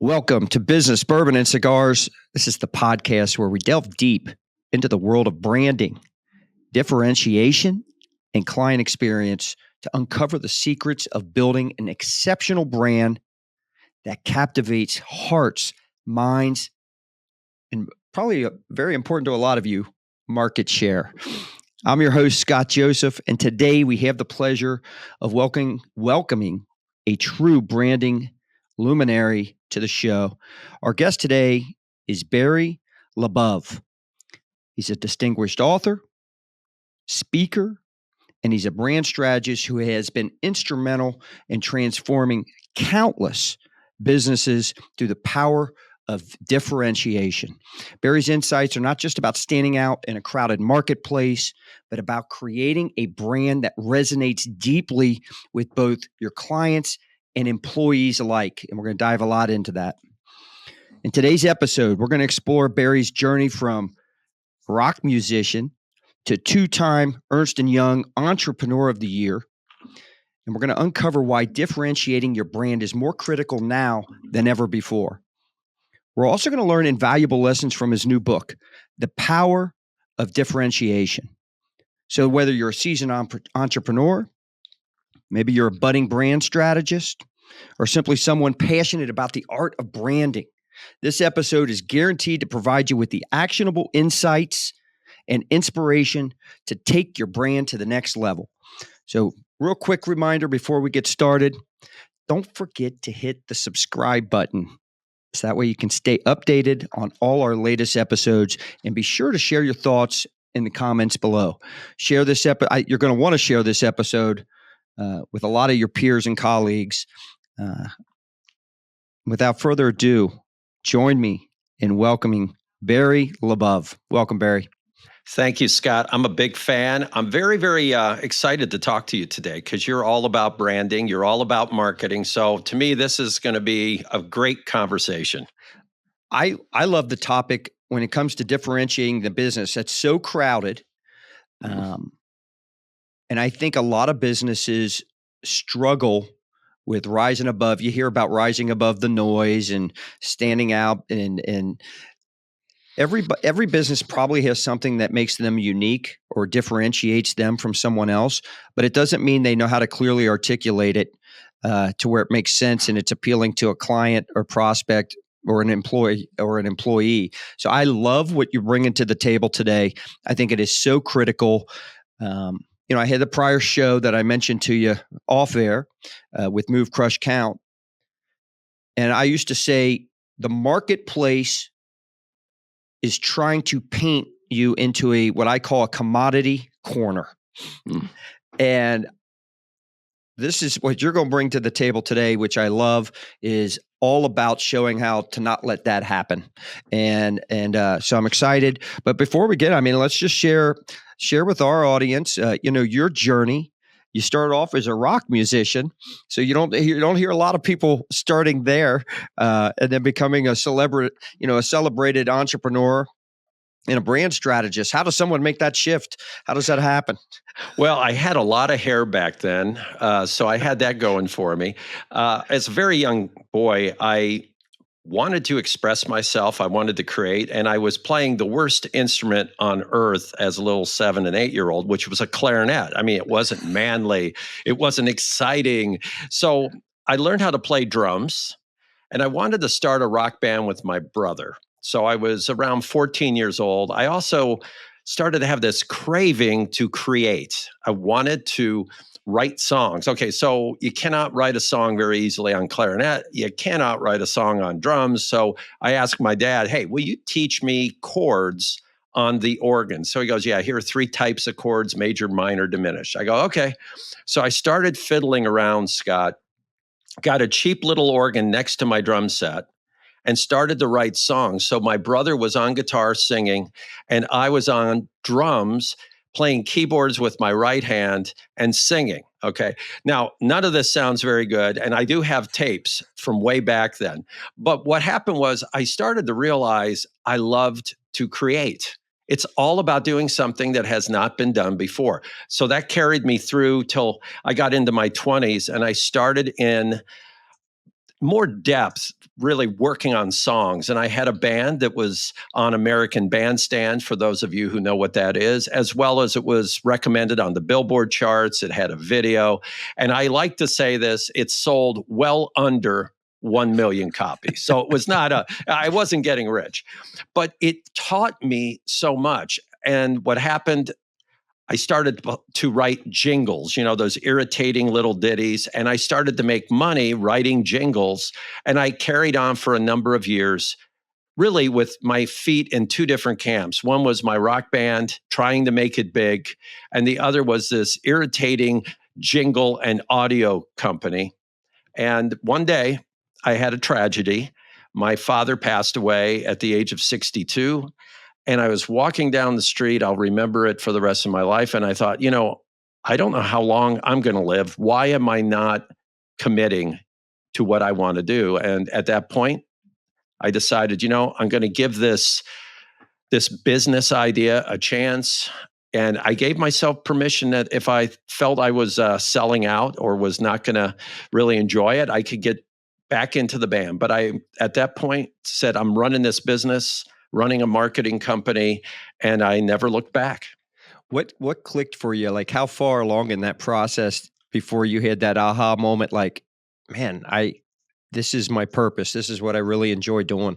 Welcome to Business, Bourbon, and Cigars. This is the podcast where we delve deep into the world of branding, differentiation, and client experience to uncover the secrets of building an exceptional brand that captivates hearts, minds, and probably very important to a lot of you, market share. I'm your host, Scott Joseph, and today we have the pleasure of welcoming a true branding luminary to the show. Our guest today is Barry LaBov. He's a distinguished author, speaker, and he's a brand strategist who has been instrumental in transforming countless businesses through the power of differentiation. Barry's insights are not just about standing out in a crowded marketplace, but about creating a brand that resonates deeply with both your clients and employees alike. And we're going to dive a lot into that. In today's episode, we're going to explore Barry's journey from rock musician to two-time Ernst & Young Entrepreneur of the Year. And we're going to uncover why differentiating your brand is more critical now than ever before. We're also going to learn invaluable lessons from his new book, The Power of Differentiation. So whether you're a seasoned entrepreneur, maybe you're a budding brand strategist, or simply someone passionate about the art of branding, this episode is guaranteed to provide you with the actionable insights and inspiration to take your brand to the next level. So, real quick reminder before we get started, don't forget to hit the subscribe button. So that way you can stay updated on all our latest episodes, and be sure to share your thoughts in the comments below. Share this episode. You're going to want to share this episode with a lot of your peers and colleagues. Without further ado, join me in welcoming Barry LaBov. Welcome, Barry. Thank you, Scott. I'm a big fan. I'm very, very excited to talk to you today because you're all about branding. You're all about marketing. So to me, this is going to be a great conversation. I love the topic when it comes to differentiating the business. It's so crowded. And I think a lot of businesses struggle with rising above. You hear about rising above the noise and standing out, and every business probably has something that makes them unique or differentiates them from someone else, but it doesn't mean they know how to clearly articulate it to where it makes sense and it's appealing to a client or prospect or an employee. So I love what you're bringing to the table today. I think it is so critical. I had the prior show that I mentioned to you off air with Move, Crush, Count. And I used to say the marketplace is trying to paint you into what I call a commodity corner. And this is what you're going to bring to the table today, which I love, is all about showing how to not let that happen. And so I'm excited. But before we get, let's just share with our audience, your journey. You started off as a rock musician, so you don't hear a lot of people starting there and then becoming a celebrated entrepreneur and a brand strategist. How does someone make that shift? How does that happen? Well, I had a lot of hair back then, so I had that going for me. As a very young boy, I wanted to express myself. I wanted to create, and I was playing the worst instrument on earth as a little 7 and 8-year-old, which was a clarinet. It wasn't manly. It wasn't exciting. So I learned how to play drums, and I wanted to start a rock band with my brother. So I was around 14 years old. I also started to have this craving to create. I wanted to write songs. Okay, so you cannot write a song very easily on clarinet. You cannot write a song on drums. So I asked my dad, hey, will you teach me chords on the organ? So he goes, yeah, here are 3 types of chords, major, minor, diminished. I go, okay. So I started fiddling around, Scott, got a cheap little organ next to my drum set, and started to write songs. So my brother was on guitar singing, and I was on drums playing keyboards with my right hand and singing. Okay. Now, none of this sounds very good. And I do have tapes from way back then. But what happened was I started to realize I loved to create. It's all about doing something that has not been done before. So that carried me through till I got into my 20s, and I started in more depth, really working on songs. And I had a band that was on American Bandstand, for those of you who know what that is, as well as it was recommended on the Billboard charts. It had a video. And I like to say this, it sold well under 1 million copies. So it was not I wasn't getting rich, but it taught me so much. And what happened, I started to write jingles, those irritating little ditties. And I started to make money writing jingles. And I carried on for a number of years, really with my feet in two different camps. One was my rock band, trying to make it big. And the other was this irritating jingle and audio company. And one day I had a tragedy. My father passed away at the age of 62. And I was walking down the street. I'll remember it for the rest of my life. And I thought, I don't know how long I'm going to live. Why am I not committing to what I want to do? And at that point, I decided, I'm going to give this business idea a chance. And I gave myself permission that if I felt I was selling out or was not going to really enjoy it, I could get back into the band. But I, at that point, said, I'm running this business, running a marketing company, and I never looked back. What clicked for you? Like, how far along in that process before you had that aha moment? Like, man, this is my purpose. This is what I really enjoy doing.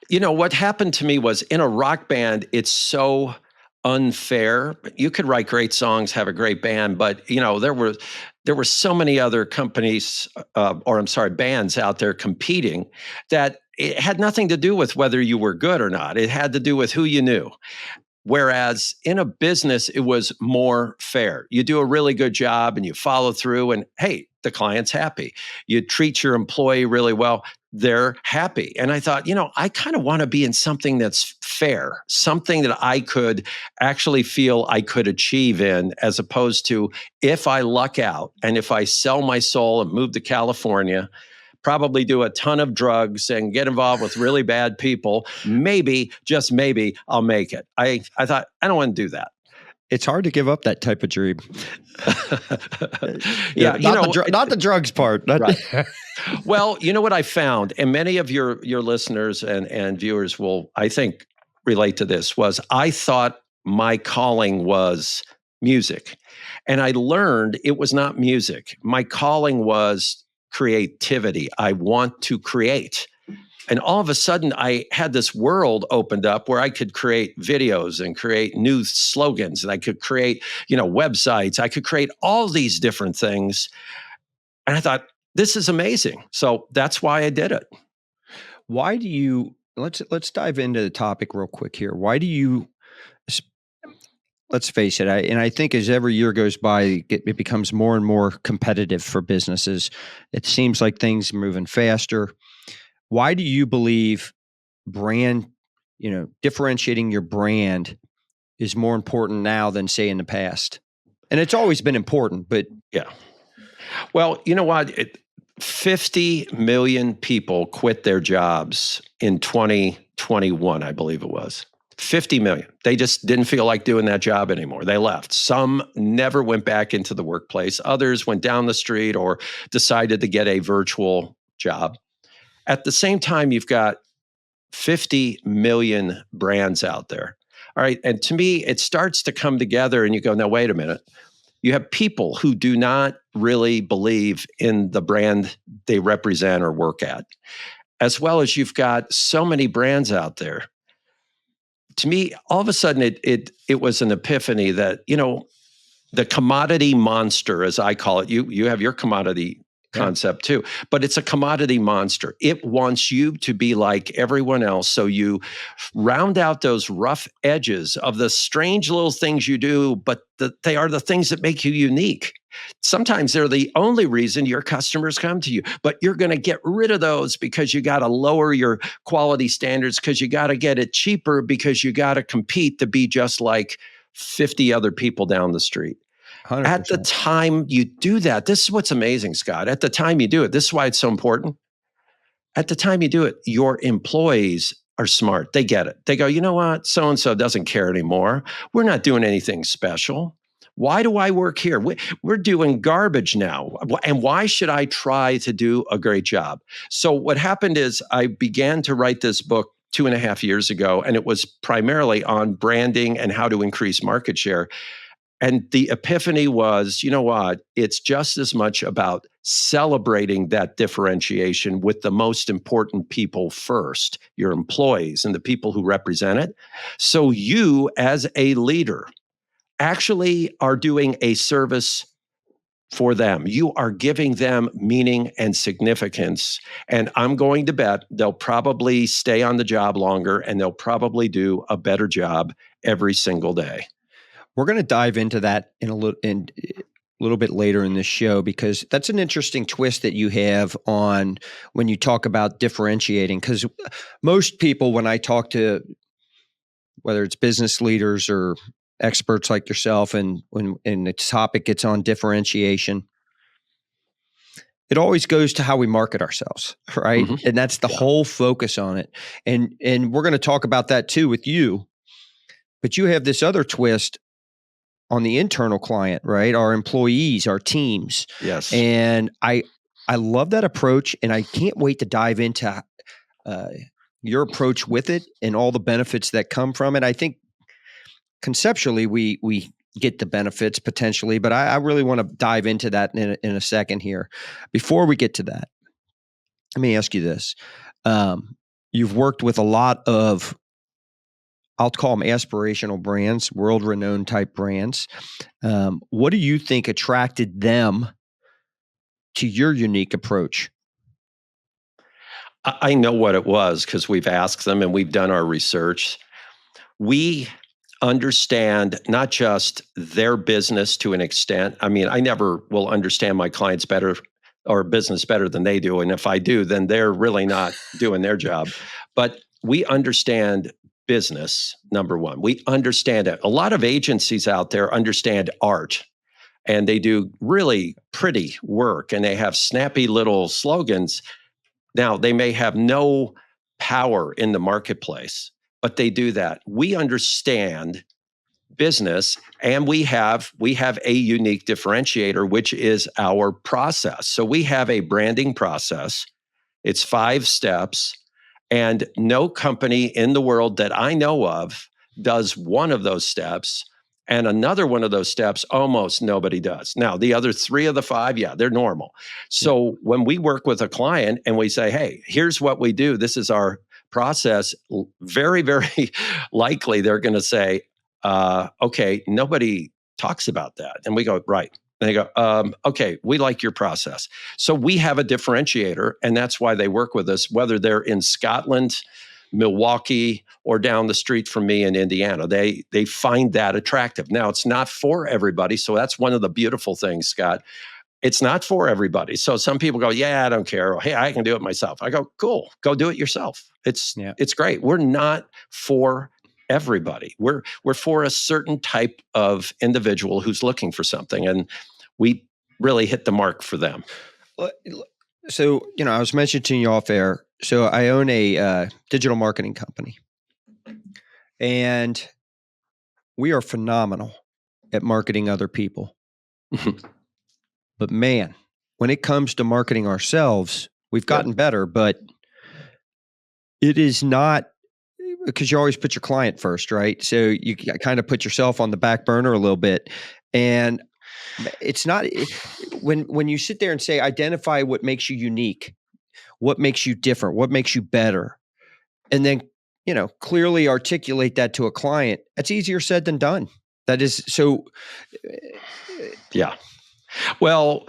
What happened to me was, in a rock band, it's so unfair. You could write great songs, have a great band, but there were so many other companies, bands out there competing, that it had nothing to do with whether you were good or not. It had to do with who you knew. Whereas in a business, it was more fair. You do a really good job and you follow through, and hey, the client's happy. You treat your employee really well, they're happy. And I thought, I kind of want to be in something that's fair, something that I could actually feel I could achieve in, as opposed to, if I luck out and if I sell my soul and move to California, probably do a ton of drugs and get involved with really bad people, maybe, just maybe, I'll make it. I thought, I don't want to do that. It's hard to give up that type of dream. Yeah, not the drugs part. Right. Well, you know what I found, and many of your listeners and viewers will, I think, relate to this, was I thought my calling was music. And I learned it was not music. My calling was creativity. I want to create. And all of a sudden, I had this world opened up where I could create videos and create new slogans, and I could create, websites. I could create all these different things. And I thought, this is amazing. So that's why I did it. Why do you, let's dive into the topic real quick here. Why do you, let's face it, I think as every year goes by, it becomes more and more competitive for businesses. It seems like things are moving faster. Why do you believe differentiating your brand is more important now than, say, in the past? And it's always been important, but yeah. Well, you know what? 50 million people quit their jobs in 2021, I believe it was. 50 million. They just didn't feel like doing that job anymore. They left. Some never went back into the workplace. Others went down the street or decided to get a virtual job. At the same time, you've got 50 million brands out there. All right. And to me, it starts to come together and you go, now, wait a minute. You have people who do not really believe in the brand they represent or work at, as well as you've got so many brands out there. To me, all of a sudden, it was an epiphany that, the commodity monster, as I call it, you have your commodity concept too, but it's a commodity monster. It wants you to be like everyone else. So you round out those rough edges of the strange little things you do, but they are the things that make you unique. Sometimes they're the only reason your customers come to you, but you're going to get rid of those because you got to lower your quality standards, because you got to get it cheaper, because you got to compete to be just like 50 other people down the street. 100%. At the time you do that, this is what's amazing, Scott. At the time you do it, this is why it's so important. At the time you do it, your employees are smart. They get it. They go, you know what? So-and-so doesn't care anymore. We're not doing anything special. Why do I work here? We're doing garbage now. And why should I try to do a great job? So what happened is I began to write this book 2.5 years ago, and it was primarily on branding and how to increase market share. And the epiphany was, you know what? It's just as much about celebrating that differentiation with the most important people first, your employees and the people who represent it. So you, as a leader, actually are doing a service for them. You are giving them meaning and significance. And I'm going to bet they'll probably stay on the job longer and they'll probably do a better job every single day. We're going to dive into that in a little bit later in this show, because that's an interesting twist that you have on when you talk about differentiating. Because most people, when I talk to, whether it's business leaders or experts like yourself, and when the topic gets on differentiation, it always goes to how we market ourselves, right? Mm-hmm. And that's the whole focus on it. And we're going to talk about that too with you. But you have this other twist on the internal client, right? Our employees, our teams. Yes. And I love that approach, and I can't wait to dive into your approach with it and all the benefits that come from it. I think conceptually we get the benefits potentially, but I really want to dive into that in a second here. Before we get to that, let me ask you this. You've worked with a lot of, I'll call them aspirational brands, world-renowned type brands. What do you think attracted them to your unique approach? I know what it was because we've asked them and we've done our research. We understand not just their business to an extent. I mean, I never will understand my clients better or business better than they do. And if I do, then they're really not doing their job. But we understand business, number one. We understand it. A lot of agencies out there understand art, and they do really pretty work, and they have snappy little slogans. Now, they may have no power in the marketplace, but they do that. We understand business, and we have a unique differentiator, which is our process. So we have a branding process. It's 5 steps, and no company in the world that I know of does one of those steps, and another one of those steps almost nobody does. Now, the other 3 of the 5, yeah, they're normal. So when we work with a client and we say, hey, here's what we do, this is our process, very, very likely they're going to say, okay, nobody talks about that. And we go, right. And they go, okay, we like your process. So we have a differentiator, and that's why they work with us, whether they're in Scotland, Milwaukee, or down the street from me in Indiana. They find that attractive. Now, it's not for everybody. So that's one of the beautiful things, Scott. It's not for everybody. So some people go, yeah, I don't care. Or, hey, I can do it myself. I go, cool, go do it yourself. It's great. We're not for everybody. We're for a certain type of individual who's looking for something, and we really hit the mark for them. So, I was mentioning to you off air. So I own a digital marketing company, and we are phenomenal at marketing other people. But man, when it comes to marketing ourselves, we've gotten better, but it is not, because you always put your client first, right? So you kind of put yourself on the back burner a little bit. And it's not, when you sit there and say, identify what makes you unique, what makes you different, what makes you better, and then, clearly articulate that to a client, that's easier said than done. That is so. Yeah. Well,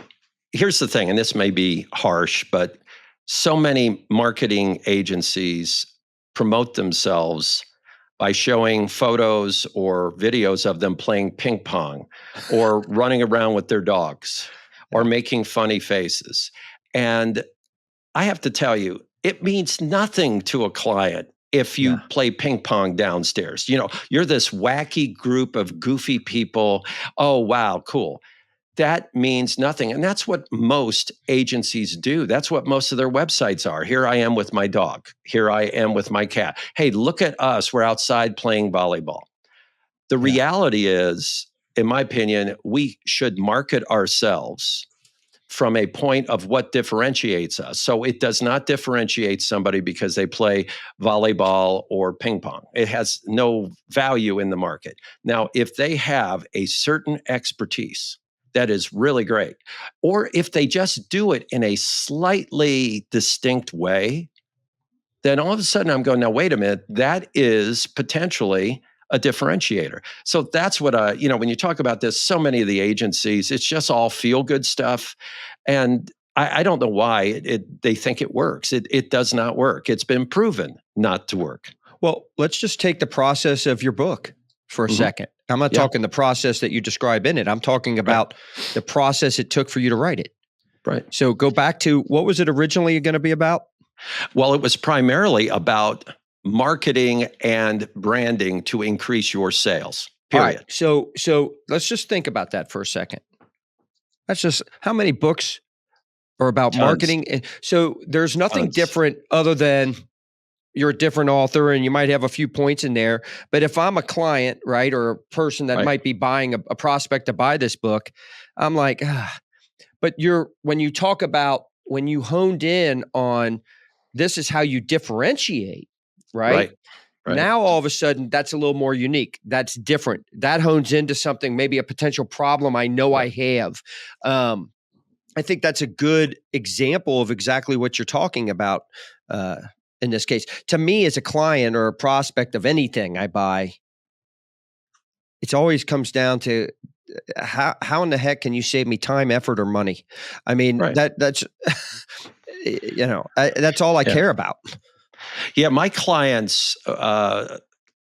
here's the thing, and this may be harsh, but so many marketing agencies promote themselves by showing photos or videos of them playing ping pong or running around with their dogs or making funny faces. And I have to tell you, it means nothing to a client if you play ping pong downstairs. You're this wacky group of goofy people. Oh, wow, cool. That means nothing. And that's what most agencies do. That's what most of their websites are. Here I am with my dog. Here I am with my cat. Hey, look at us. We're outside playing volleyball. The reality is in my opinion, we should market ourselves from a point of what differentiates us. So it does not differentiate somebody because they play volleyball or ping pong. It has no value in the market. Now, if they have a certain expertise that is really great, or if they just do it in a slightly distinct way, then all of a sudden I'm going, now, wait a minute, that is potentially a differentiator. So that's what when you talk about this, so many of the agencies, it's just all feel good stuff. And I don't know why they think it works. It does not work. It's been proven not to work. Well, let's just take the process of your book for a second. I'm not Yeah. talking the process that you describe in it. I'm talking about the process it took for you to write it. Right. So go back to, what was it originally going to be about? Well, it was primarily about marketing and branding to increase your sales, period. All right. So let's just think about that for a second. That's just, how many books are about Tons. marketing? So there's nothing different other than you're a different author and you might have a few points in there. But if I'm a client, right, or a person that might be buying a prospect to buy this book, I'm like, but when you honed in on, this is how you differentiate, right? Now, all of a sudden, that's a little more unique. That's different. That hones into something, maybe a potential problem I know I have. I think that's a good example of exactly what you're talking about in this case. To me, as a client or a prospect of anything I buy, it always comes down to how in the heck can you save me time, effort, or money? I mean, that's that's all I care about. Yeah, my clients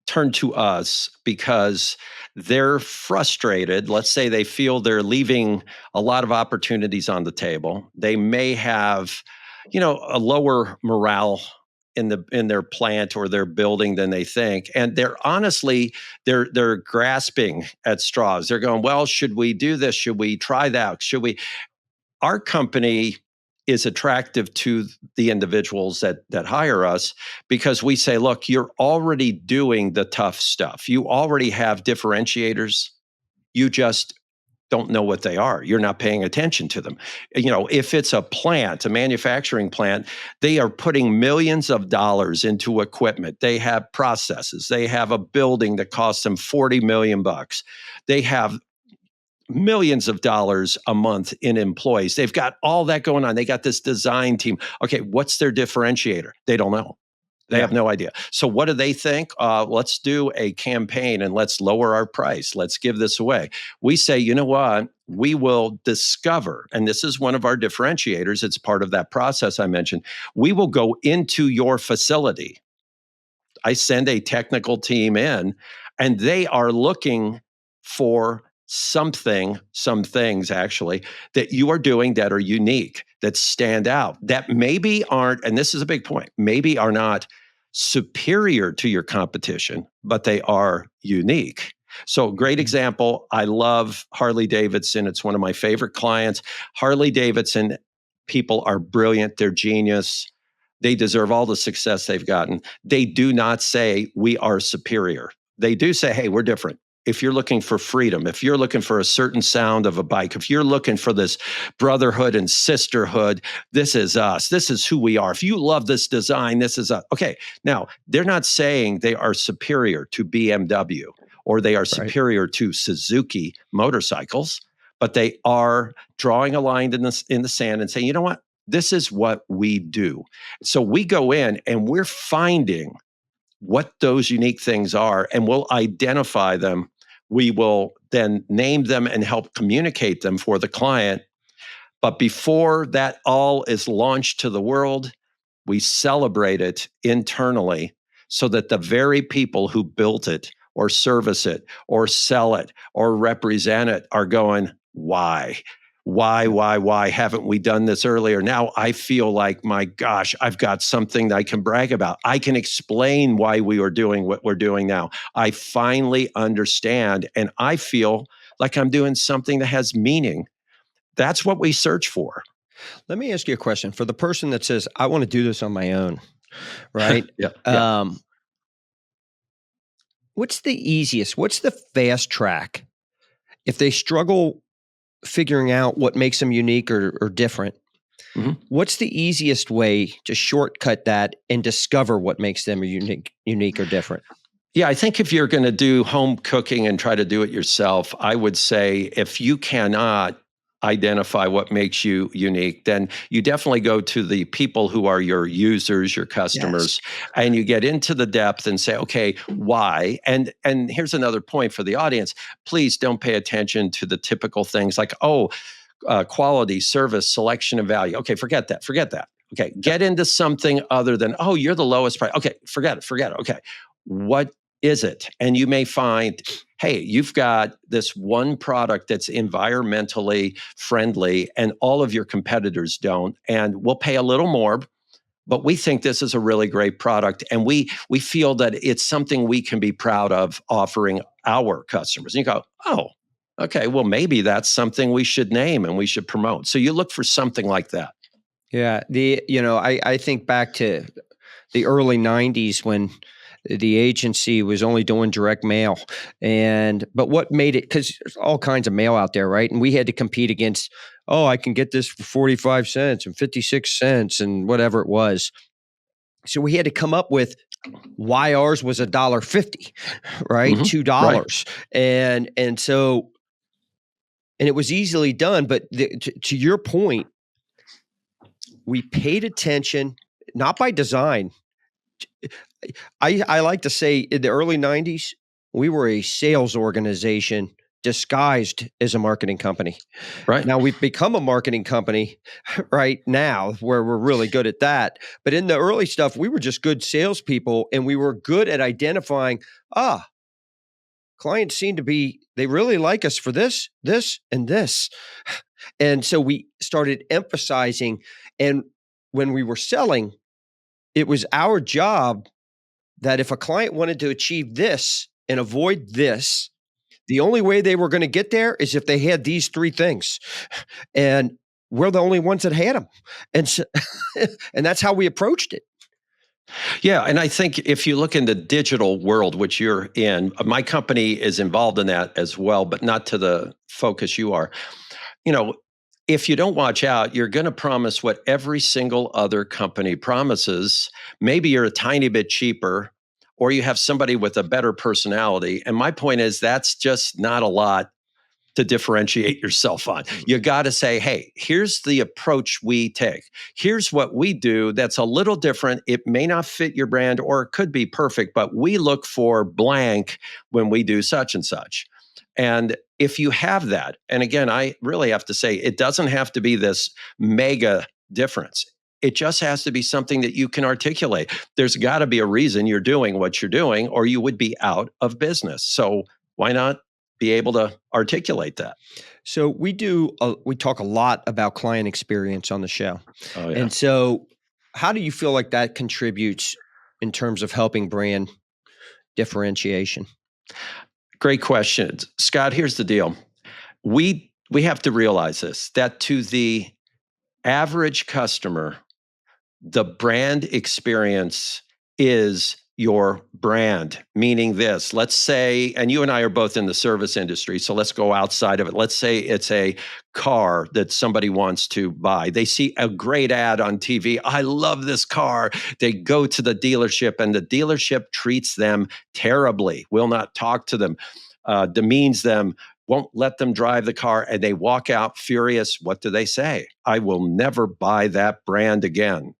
turn to us because they're frustrated. Let's say they feel they're leaving a lot of opportunities on the table. They may have, a lower morale in their plant or their building than they think, and they're grasping at straws. They're going, well, should we do this? Should we try that? Should we? Our company is attractive to the individuals that hire us because we say, look, you're already doing the tough stuff. You already have differentiators. You just don't know what they are. You're not paying attention to them. If it's a plant, a manufacturing plant, they are putting millions of dollars into equipment. They have processes. They have a building that costs them $40 million. They have millions of dollars a month in employees. They've got all that going on. They got this design team. Okay, what's their differentiator? They don't know. They have no idea. So what do they think? Let's do a campaign and let's lower our price. Let's give this away. We say, you know what? We will discover, and this is one of our differentiators. It's part of that process I mentioned. We will go into your facility. I send a technical team in, and they are looking for some things actually that you are doing that are unique, that stand out, that maybe aren't, and this is a big point, maybe are not superior to your competition, but they are unique. So great example. I love Harley Davidson. It's one of my favorite clients. Harley Davidson people are brilliant. They're genius. They deserve all the success they've gotten. They do not say we are superior. They do say, hey, we're different. If you're looking for freedom, if you're looking for a certain sound of a bike, if you're looking for this brotherhood and sisterhood, this is us. This is who we are. If you love this design, this is us. Okay. Now, they're not saying they are superior to BMW or they are superior to Suzuki motorcycles, but they are drawing a line in the sand and saying, you know what? This is what we do. So we go in and we're finding what those unique things are, and we'll identify them. We will then name them and help communicate them for the client. But before that all is launched to the world, we celebrate it internally so that the very people who built it or service it or sell it or represent it are going, why? Why haven't we done this earlier? Now I feel like, my gosh, I've got something that I can brag about. I can explain why we are doing what we're doing now. I finally understand, and I feel like I'm doing something that has meaning. That's what we search for. Let me ask you a question. For the person that says, I want to do this on my own, right? What's the easiest, what's the fast track if they struggle figuring out what makes them unique or different, Mhm. what's the easiest way to shortcut that and discover what makes them unique or different? Yeah, I think if you're going to do home cooking and try to do it yourself, I would say if you cannot identify what makes you unique, then you definitely go to the people who are your users, your Yes. customers, and you get into the depth and say, okay, why? And here's another point for the audience. Please don't pay attention to the typical things like, oh, quality, service, selection, and value. Okay, forget that. Forget that. Okay, get into something other than, oh, you're the lowest price. Okay, forget it. Forget it. Okay, what is it? And you may find, hey, you've got this one product that's environmentally friendly and all of your competitors don't. And we'll pay a little more, but we think this is a really great product. And we feel that it's something we can be proud of offering our customers. And you go, oh, okay, well, maybe that's something we should name and we should promote. So you look for something like that. Yeah. I think back to the early 90s when the agency was only doing direct mail. But what made it, because there's all kinds of mail out there, right? And we had to compete against, oh, I can get this for 45 cents and 56 cents and whatever it was. So we had to come up with why ours was $1.50, right? Mm-hmm. Right. $2. And it was easily done. But to your point, we paid attention, not by design. I like to say in the early 90s, we were a sales organization disguised as a marketing company. Right. Now we've become a marketing company right now where we're really good at that. But in the early stuff, we were just good salespeople and we were good at identifying, clients seem to be, they really like us for this, this, and this. And so we started emphasizing, and when we were selling, it was our job that if a client wanted to achieve this and avoid this, the only way they were going to get there is if they had these three things. And we're the only ones that had them. And so, and that's how we approached it. Yeah, and I think if you look in the digital world, which you're in, my company is involved in that as well, but not to the focus you are. You know, if you don't watch out, you're going to promise what every single other company promises. Maybe you're a tiny bit cheaper, or you have somebody with a better personality. And my point is, that's just not a lot to differentiate yourself on. You got to say, hey, here's the approach we take. Here's what we do that's a little different. It may not fit your brand or it could be perfect, but we look for blank when we do such and such. And if you have that, and again, I really have to say, it doesn't have to be this mega difference. It just has to be something that you can articulate. There's got to be a reason you're doing what you're doing, or you would be out of business. So why not be able to articulate that? So we talk a lot about client experience on the show. Oh, yeah. And so how do you feel like that contributes in terms of helping brand differentiation? Great questions. Scott, here's the deal. We have to realize this, that to the average customer, the brand experience is your brand, meaning this. Let's say, and you and I are both in the service industry, so let's go outside of it. Let's say it's a car that somebody wants to buy. They see a great ad on TV. I love this car. They go to the dealership, and the dealership treats them terribly, will not talk to them, demeans them, won't let them drive the car, and they walk out furious. What do they say? I will never buy that brand again.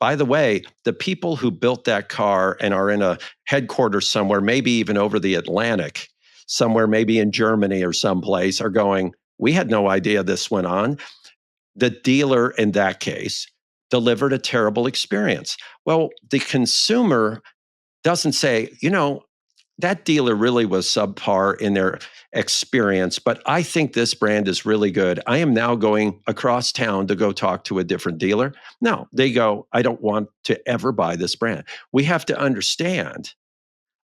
By the way, the people who built that car and are in a headquarters somewhere, maybe even over the Atlantic, somewhere maybe in Germany or someplace, are going, we had no idea this went on. The dealer in that case delivered a terrible experience. Well, the consumer doesn't say, that dealer really was subpar in their experience, but I think this brand is really good. I am now going across town to go talk to a different dealer. No, they go, I don't want to ever buy this brand. We have to understand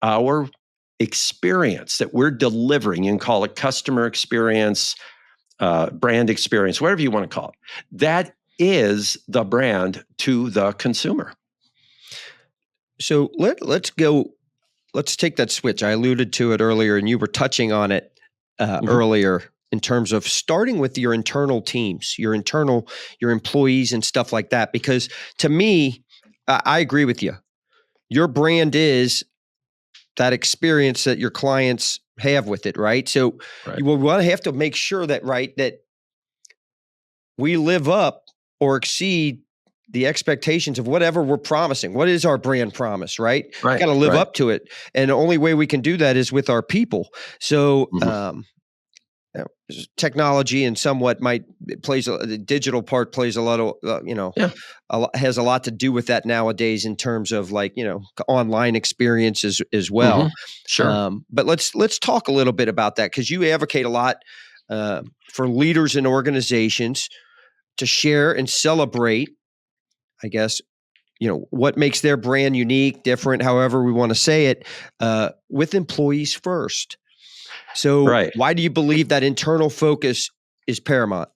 our experience that we're delivering. You can call it customer experience, brand experience, whatever you want to call it. That is the brand to the consumer. So let's take that switch. I alluded to it earlier and you were touching on it. Mhm. earlier in terms of starting with your internal teams, your employees and stuff like that. Because to me, I agree with you. Your brand is that experience that your clients have with it, right? So Right. you will want to have to make sure that, right, that we live up or exceed the expectations of whatever we're promising. What is our brand promise, right? Right. Got to live Right. up to it. And the only way we can do that is with our people. So, Mhm. you know, technology and somewhat the digital part plays a lot of, Yeah. has a lot to do with that nowadays in terms of like, online experiences as well. Mhm. Sure. But let's talk a little bit about that because you advocate a lot for leaders in organizations to share and celebrate, I guess, what makes their brand unique, different, however we want to say it, with employees first. So, Right. why do you believe that internal focus is paramount?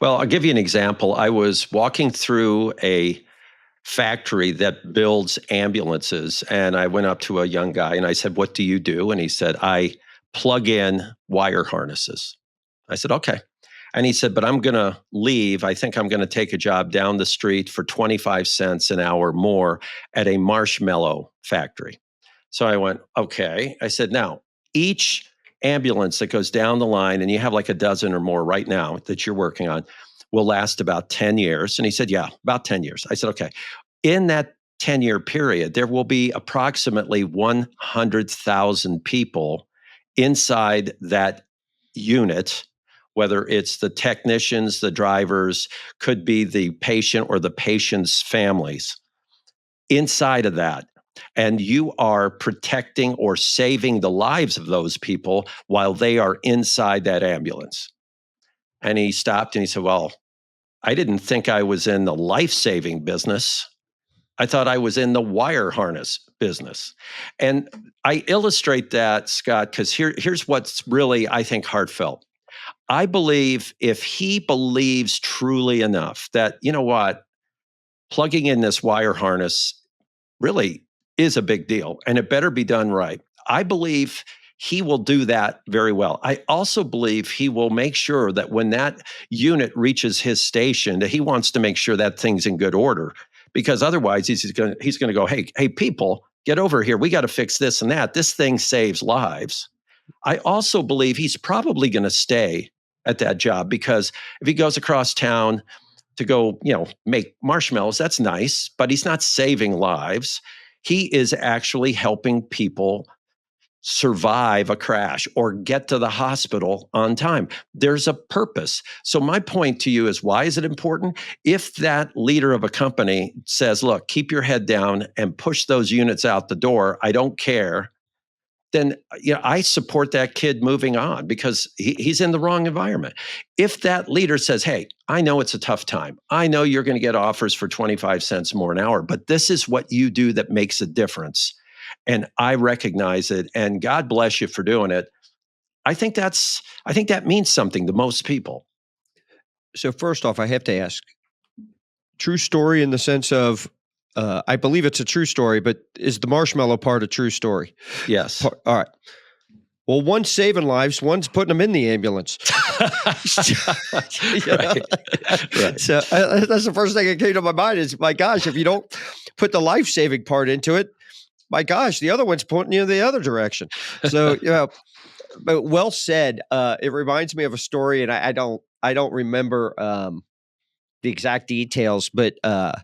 Well, I'll give you an example. I was walking through a factory that builds ambulances, and I went up to a young guy and I said, "What do you do?" And he said, "I plug in wire harnesses." I said, "Okay." And he said, "But I'm going to leave. I think I'm going to take a job down the street for 25 cents an hour more at a marshmallow factory." So I went, "Okay." I said, "Now, each ambulance that goes down the line, and you have like a dozen or more right now that you're working on, will last about 10 years." And he said, "Yeah, about 10 years." I said, "Okay. In that 10-year period, there will be approximately 100,000 people inside that unit, whether it's the technicians, the drivers, could be the patient or the patient's families inside of that. And you are protecting or saving the lives of those people while they are inside that ambulance." And he stopped and he said, "Well, I didn't think I was in the life saving business. I thought I was in the wire harness business." And I illustrate that, Scott, because here's what's really, I think, heartfelt. I believe if he believes truly enough that, you know what, plugging in this wire harness really is a big deal and it better be done right. I believe he will do that very well. I also believe he will make sure that when that unit reaches his station, that he wants to make sure that thing's in good order, because otherwise he's going to go, hey, people, get over here. We got to fix this and that. This thing saves lives." I also believe he's probably going to stay at that job, because if he goes across town to go, make marshmallows, that's nice, but he's not saving lives. He is actually helping people survive a crash or get to the hospital on time. There's a purpose. So my point to you is, why is it important? If that leader of a company says, "Look, keep your head down and push those units out the door, I don't care," then I support that kid moving on, because he's in the wrong environment. If that leader says, "Hey, I know it's a tough time. I know you're going to get offers for 25 cents more an hour, but this is what you do that makes a difference. And I recognize it. And God bless you for doing it." I think that means something to most people. So, first off, I have to ask, true story in the sense of, I believe it's a true story, but is the marshmallow part a true story? Yes. All right. Well, one's saving lives, one's putting them in the ambulance. You know? Right. Right. So that's the first thing that came to my mind is, my gosh, if you don't put the life-saving part into it, my gosh, the other one's pointing you in the other direction. So, but well said. It reminds me of a story, and I don't remember the exact details, but there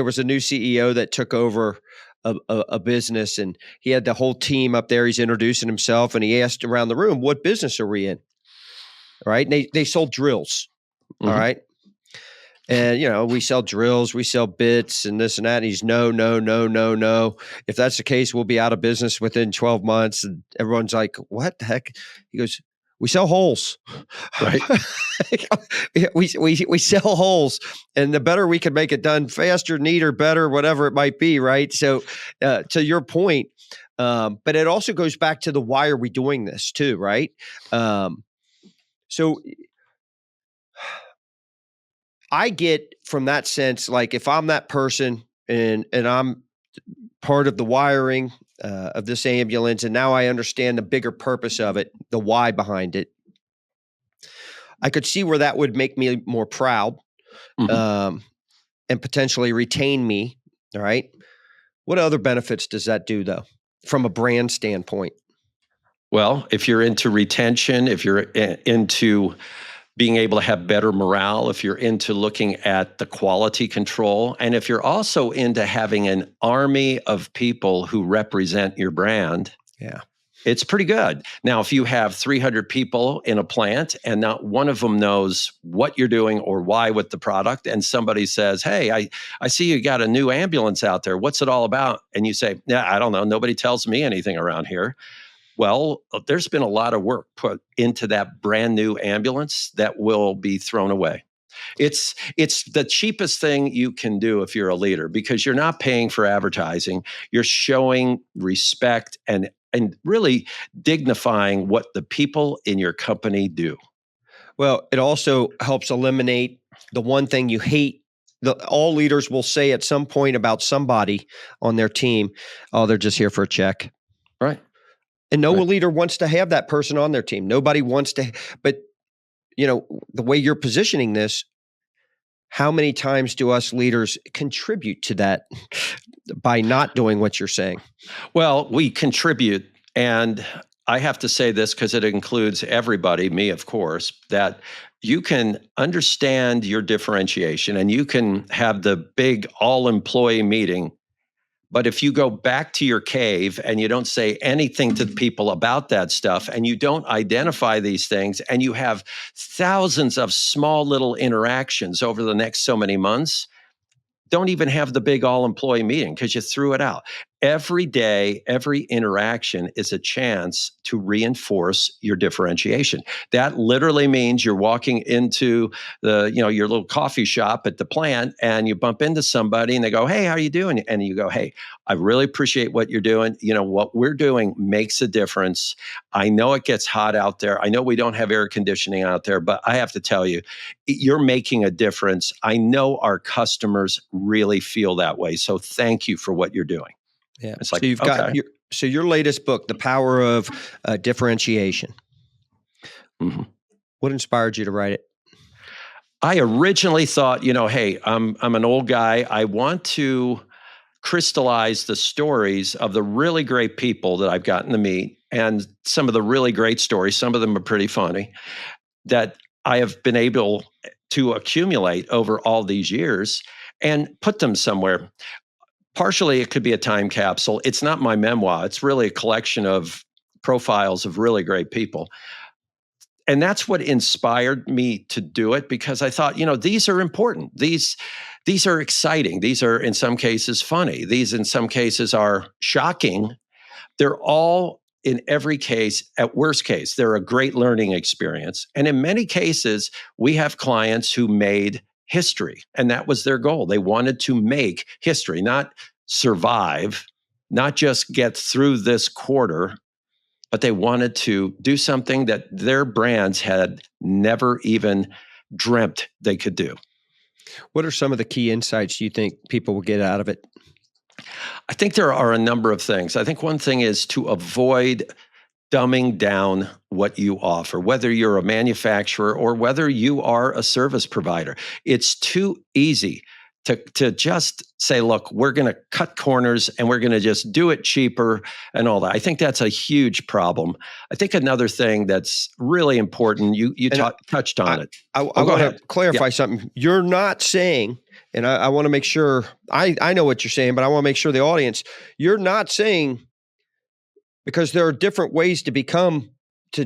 was a new CEO that took over a business, and he had the whole team up there. He's introducing himself, and he asked around the room, "What business are we in?" Right? And they sold drills. All Mhm. right. And we sell drills, we sell bits and this and that. And he's, no, no, no, no, no. If that's the case, we'll be out of business within 12 months. And everyone's like, "What the heck?" He goes, "We sell holes." Right. we sell holes, and the better we can make it done faster, neater, better, whatever it might be, right? So, to your point, but it also goes back to the why are we doing this too, right? So I get from that sense, like if I'm that person and I'm part of the wiring, of this ambulance, and now I understand the bigger purpose of it, the why behind it. I could see where that would make me more proud, Mhm. um, and potentially retain me. All right. What other benefits does that do, though, from a brand standpoint? Well, if you're into retention, if you're into being able to have better morale, if you're into looking at the quality control, and if you're also into having an army of people who represent your brand, Yeah. it's pretty good. Now, if you have 300 people in a plant and not one of them knows what you're doing or why with the product, and somebody says, "Hey, I see you got a new ambulance out there. What's it all about?" And you say, "Yeah, I don't know. Nobody tells me anything around here." Well, there's been a lot of work put into that brand new ambulance that will be thrown away. It's the cheapest thing you can do if you're a leader, because you're not paying for advertising. You're showing respect and really dignifying what the people in your company do. Well, it also helps eliminate the one thing you hate. All leaders will say at some point about somebody on their team, "Oh, they're just here for a check." Right. And no Right. leader wants to have that person on their team. Nobody wants to, but the way you're positioning this, how many times do us leaders contribute to that by not doing what you're saying? Well, we contribute. And I have to say this because it includes everybody, me, of course, that you can understand your differentiation and you can have the big all employee meeting. But if you go back to your cave and you don't say anything to the people about that stuff, and you don't identify these things, and you have thousands of small little interactions over the next so many months, don't even have the big all employee meeting because you threw it out. Every day, every interaction is a chance to reinforce your differentiation. That literally means you're walking into your little coffee shop at the plant and you bump into somebody and they go, "Hey, how are you doing?" And you go, "Hey, I really appreciate what you're doing. What we're doing makes a difference. I know it gets hot out there. I know we don't have air conditioning out there, but I have to tell you, you're making a difference. I know our customers really feel that way. So thank you for what you're doing." Yeah. It's So like, you've got okay. your latest book, The Power of Differentiation. Mhm. What inspired you to write it? I originally thought, hey, I'm an old guy. I want to crystallize the stories of the really great people that I've gotten to meet, and some of the really great stories. Some of them are pretty funny, that I have been able to accumulate over all these years and put them somewhere. Partially, it could be a time capsule. It's not my memoir. It's really a collection of profiles of really great people. And that's what inspired me to do it, because I thought, these are important. These are exciting. These are in some cases funny. These in some cases are shocking. They're all, in every case, at worst case, they're a great learning experience. And in many cases, we have clients who made history, and that was their goal. They wanted to make history, not survive, not just get through this quarter, but they wanted to do something that their brands had never even dreamt they could do. What are some of the key insights you think people will get out of it? I think there are a number of things. I think one thing is to avoid dumbing down what you offer, whether you're a manufacturer or whether you are a service provider. It's too easy to just say, "Look, we're going to cut corners and we're going to just do it cheaper," and all that. I think that's a huge problem. I think another thing that's really important, you And touched I, on it. I Oh, go want to ahead. Yeah, clarify something. You're not saying, and I want to make sure I know what you're saying, but I want to make sure the audience, you're not saying, because there are different ways to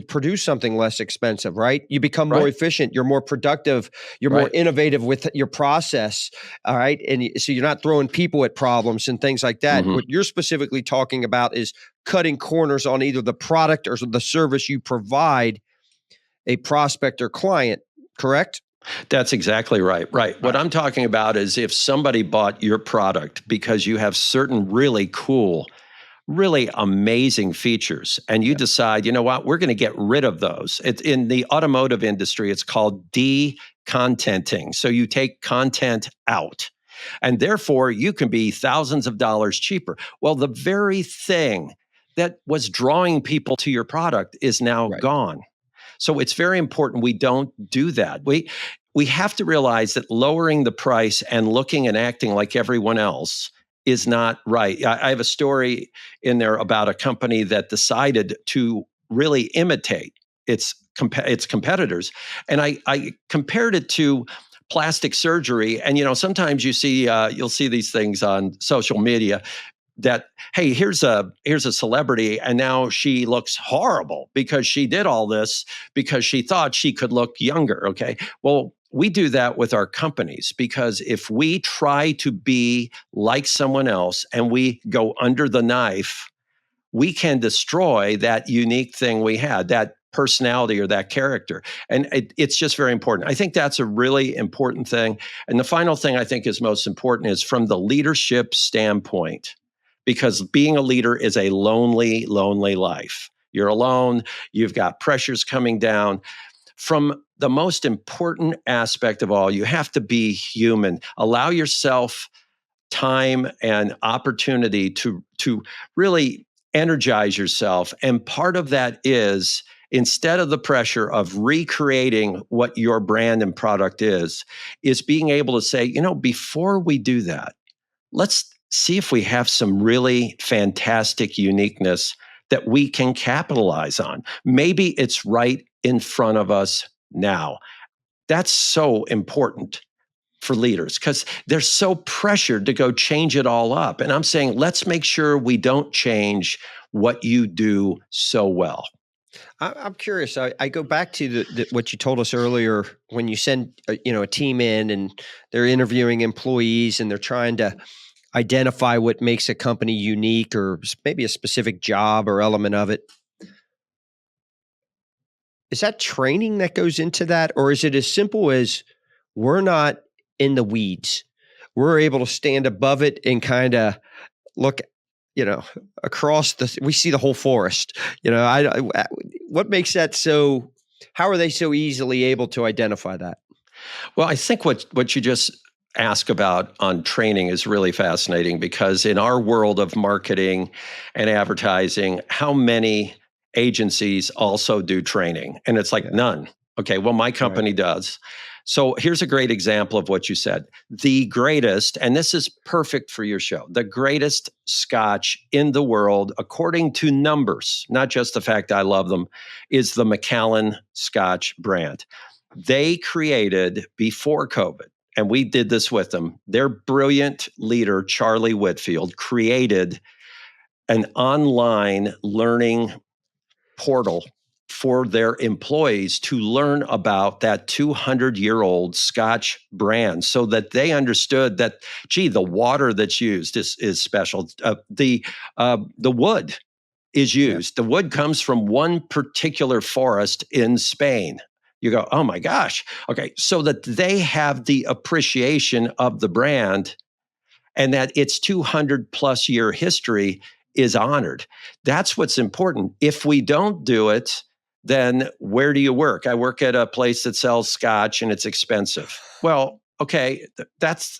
produce something less expensive, right? You become more right, efficient, you're more productive, you're more right. innovative with your process, all right? And so you're not throwing people at problems and things like that. Mhm. What you're specifically talking about is cutting corners on either the product or the service you provide a prospect or client, correct? That's exactly right. Right. All What right. I'm talking about is if somebody bought your product because you have certain really cool, really amazing features, and you Yeah. decide, you know what, we're going to get rid of those. It's in the automotive industry, it's called decontenting. So you take content out. And therefore, you can be thousands of dollars cheaper. Well, the very thing that was drawing people to your product is now Right. gone. So it's very important we don't do that. We have to realize that lowering the price and looking and acting like everyone else is not right. I have a story in there about a company that decided to really imitate its competitors, and I compared it to plastic surgery. And sometimes you'll see these things on social media that, hey, here's a celebrity and now she looks horrible because she did all this because she thought she could look younger. Okay, well, we do that with our companies, because if we try to be like someone else and we go under the knife, we can destroy that unique thing we had, that personality or that character. And it's just very important. I think that's a really important thing. And the final thing I think is most important is from the leadership standpoint, because being a leader is a lonely, lonely life. You're alone, you've got pressures coming down. From the most important aspect of all, you have to be human. Allow yourself time and opportunity to really energize yourself. And part of that is, instead of the pressure of recreating what your brand and product is being able to say, before we do that, let's see if we have some really fantastic uniqueness that we can capitalize on. Maybe it's right in front of us now. That's so important for leaders, because they're so pressured to go change it all up. And I'm saying, let's make sure we don't change what you do so well. I'm curious. I go back to what you told us earlier when you send a team in and they're interviewing employees and they're trying to identify what makes a company unique or maybe a specific job or element of it. Is that training that goes into that, or is it as simple as we're not in the weeds? We're able to stand above it and kind of look, across we see the whole forest. What makes that so? How are they so easily able to identify that? Well, I think what you just ask about on training is really fascinating, because in our world of marketing and advertising, how many agencies also do training? And it's like Yeah. none. Okay, well, my Right. company does. So here's a great example of what you said. The greatest, and this is perfect for your show, the greatest scotch in the world, according to numbers, not just the fact I love them, is the Macallan Scotch brand. They created, before COVID, and we did this with them, their brilliant leader, Charlie Whitfield, created an online learning portal for their employees to learn about that 200-year-old Scotch brand, so that they understood that, gee, the water that's used is special. The wood is Yeah. used. The wood comes from one particular forest in Spain. You go, oh my gosh. Okay. So that they have the appreciation of the brand, and that its 200 plus year history is honored. That's what's important. If we don't do it, then where do you work? I work at a place that sells scotch and it's expensive. Well, okay, that's,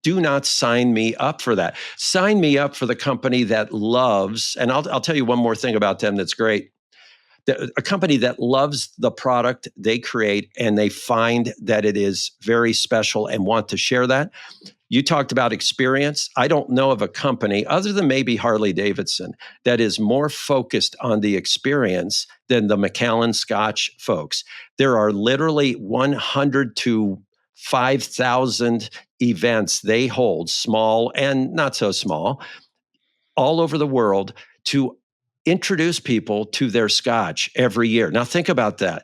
do not sign me up for that. Sign me up for the company that loves, and I'll tell you one more thing about them that's great. A company that loves the product they create and they find that it is very special and want to share that. You talked about experience. I don't know of a company, other than maybe Harley Davidson, that is more focused on the experience than the Macallan Scotch folks. There are literally 100 to 5,000 events they hold, small and not so small, all over the world, to introduce people to their scotch every year. Now, think about that.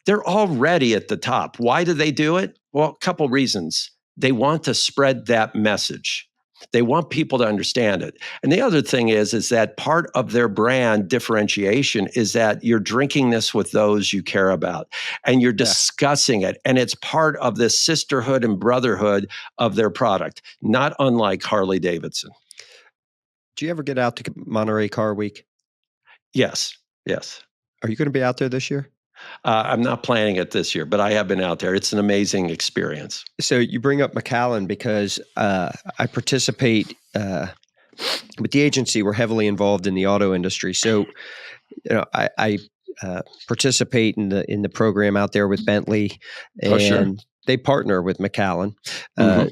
They're already at the top. Why do they do it? Well, a couple reasons. They want to spread that message. They want people to understand it. And the other thing is that part of their brand differentiation is that you're drinking this with those you care about and you're Yeah. discussing it. And it's part of the sisterhood and brotherhood of their product, not unlike Harley Davidson. Do you ever get out to Monterey Car Week? Yes, yes. Are you going to be out there this year? I'm not planning it this year, but I have been out there. It's an amazing experience. So you bring up McAllen because I participate with the agency. We're heavily involved in the auto industry. So I participate in the program out there with Bentley, Oh, sure. and they partner with McAllen. Hmm.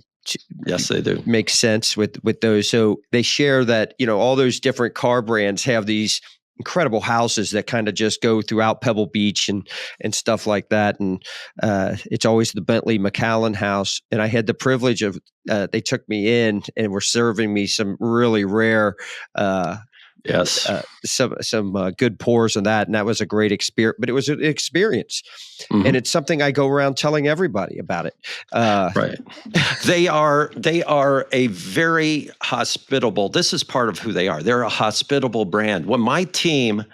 Yes, they do. Makes sense with those. So they share that all those different car brands have these incredible houses that kind of just go throughout Pebble Beach and stuff like that. And it's always the Bentley McAllen house. And I had the privilege of they took me in and were serving me some really rare. Yes. Some good pours on that, and that was a great experience. But it was an experience, and it's something I go around telling everybody about it. Right. They are a very hospitable. This is part of who they are. They're a hospitable brand. When my team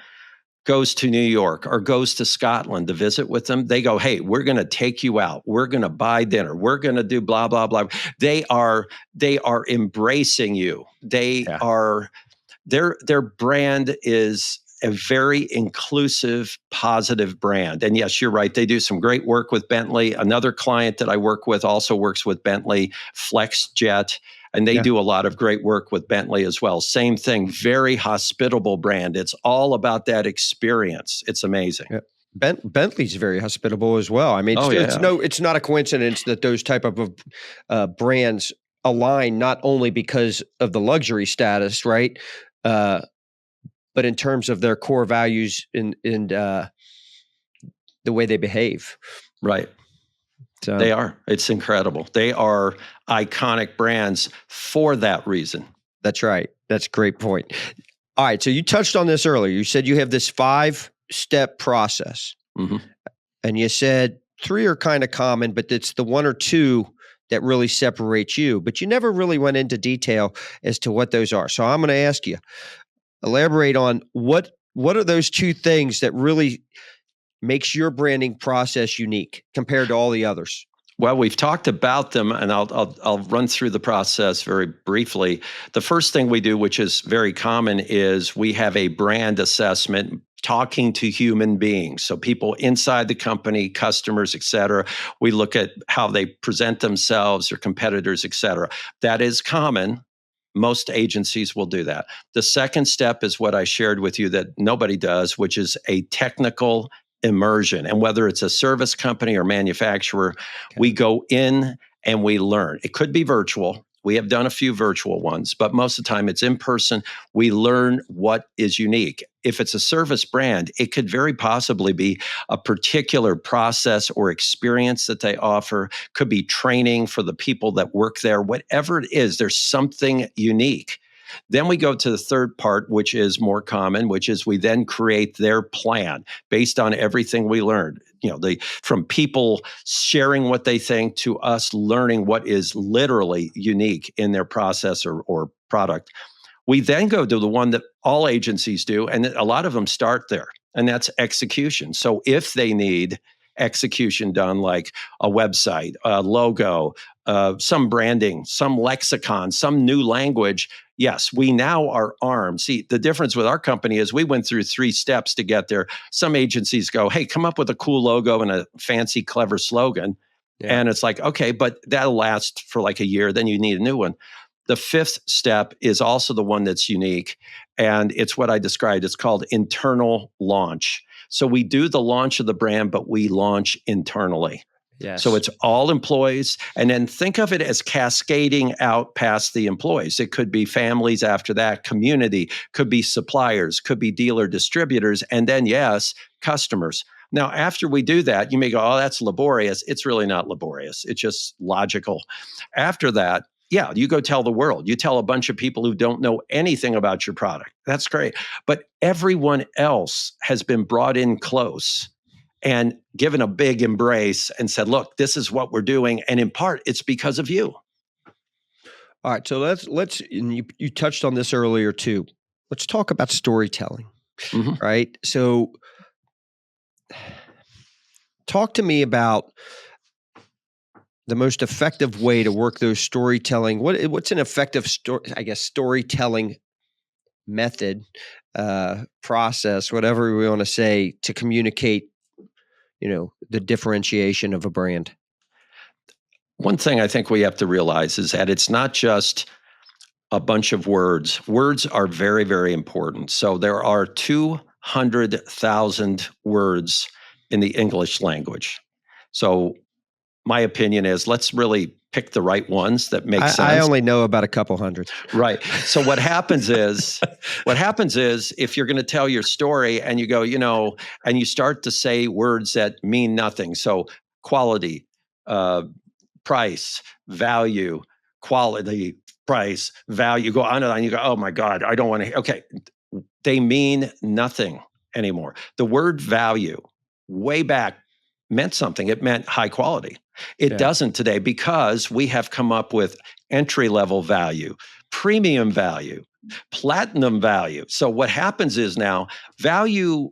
goes to New York or goes to Scotland to visit with them, they go, "Hey, we're going to take you out. We're going to buy dinner. We're going to do blah blah blah." They are embracing you. Their brand is a very inclusive, positive brand. And yes, you're right. They do some great work with Bentley. Another client that I work with also works with Bentley, FlexJet, and they do a lot of great work with Bentley as well. Same thing, very hospitable brand. It's all about that experience. It's amazing. Yeah. Bentley's very hospitable as well. I mean, it's not a coincidence that those type of brands align not only because of the luxury status, right? But in terms of their core values and the way they behave. Right. So they are. It's incredible. They are iconic brands for that reason. That's right. That's a great point. All right. So you touched on this earlier. You said you have this 5-step process. Mm-hmm. And you said 3 are kind of common, but it's the 1 or 2 that really separates you. But you never really went into detail as to what those are. So I'm going to ask you, elaborate on what are those 2 things that really makes your branding process unique compared to all the others? Well, we've talked about them, and I'll run through the process very briefly. The first thing we do, which is very common, is we have a brand assessment, talking to human beings. So people inside the company, customers, et cetera. We look at how they present themselves, their competitors, et cetera. That is common. Most agencies will do that. The second step is what I shared with you that nobody does, which is a technical immersion. And whether it's a service company or manufacturer, we go in and we learn. It could be virtual. We have done a few virtual ones, but most of the time it's in person. We learn what is unique. If it's a service brand, it could very possibly be a particular process or experience that they offer, could be training for the people that work there, whatever it is, there's something unique. Then we go to the third part, which is more common, which is we then create their plan based on everything we learned. From people sharing what they think to us learning what is literally unique in their process or product. We then go to the one that all agencies do, and a lot of them start there, and that's execution. So if they need execution done, like a website, a logo, some branding, some lexicon, some new language, yes, we now are armed. See, the difference with our company is we went through 3 steps to get there. Some agencies go, "Hey, come up with a cool logo and a fancy, clever slogan." Yeah. And it's like, okay, but that'll last for like a year. Then you need a new one. The 5th step is also the one that's unique. And it's what I described. It's called internal launch. So we do the launch of the brand, but we launch internally. Yes. So it's all employees. And then think of it as cascading out past the employees. It could be families after that, community, could be suppliers, could be dealer distributors, and then, yes, customers. Now, after we do that, you may go, "Oh, that's laborious." It's really not laborious. It's just logical. After that, yeah, you go tell the world. You tell a bunch of people who don't know anything about your product. That's great. But everyone else has been brought in close and given a big embrace and said, "Look, this is what we're doing. And in part, it's because of you." All right. So let's and you touched on this earlier too. Let's talk about storytelling. Mm-hmm. Right. So talk to me about the most effective way to work those storytelling. What's an effective storytelling method, process, whatever we want to say, to communicate the differentiation of a brand? One thing I think we have to realize is that it's not just a bunch of words. Words are very, very important. So there are 200,000 words in the English language. So my opinion is let's really pick the right ones that make sense. I only know about a couple hundred. Right. So what happens is if you're going to tell your story and you go, and you start to say words that mean nothing. So quality, price, value, quality, price, value, go on and on. You go, oh my God, I don't want to. Okay. They mean nothing anymore. The word value way back meant something. It meant high quality. It doesn't today because we have come up with entry level value, premium value, platinum value. So what happens is now value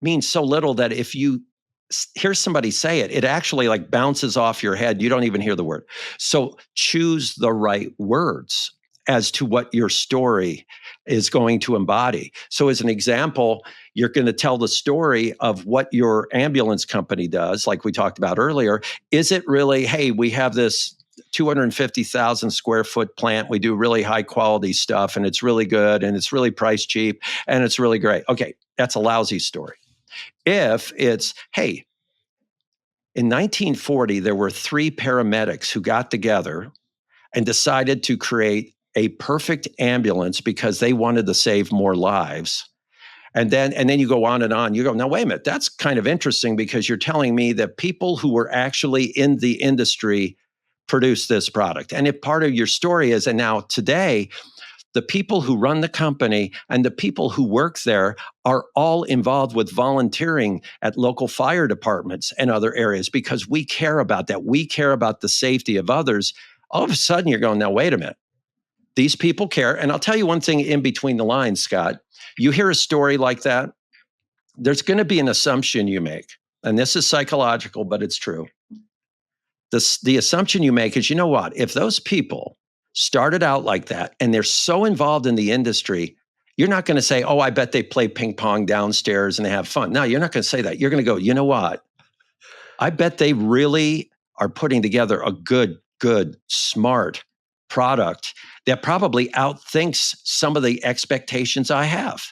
means so little that if you hear somebody say it, it actually like bounces off your head. You don't even hear the word. So choose the right words as to what your story is going to embody. So as an example, you're going to tell the story of what your ambulance company does, like we talked about earlier. Is it really, hey, we have this 250,000 square foot plant. We do really high quality stuff and it's really good and it's really price cheap and it's really great. Okay, that's a lousy story. If it's, hey, in 1940, there were 3 paramedics who got together and decided to create a perfect ambulance because they wanted to save more lives. And then you go on and on. You go, now, wait a minute, that's kind of interesting because you're telling me that people who were actually in the industry produced this product. And if part of your story is, and now today, the people who run the company and the people who work there are all involved with volunteering at local fire departments and other areas because we care about that. We care about the safety of others. All of a sudden, you're going, now, wait a minute. These people care. And I'll tell you one thing in between the lines, Scott. You hear a story like that, there's going to be an assumption you make. And this is psychological, but it's true. The assumption you make is, you know what? If those people started out like that and they're so involved in the industry, you're not going to say, oh, I bet they play ping pong downstairs and they have fun. No, you're not going to say that. You're going to go, you know what? I bet they really are putting together a good, smart product that probably outthinks some of the expectations I have.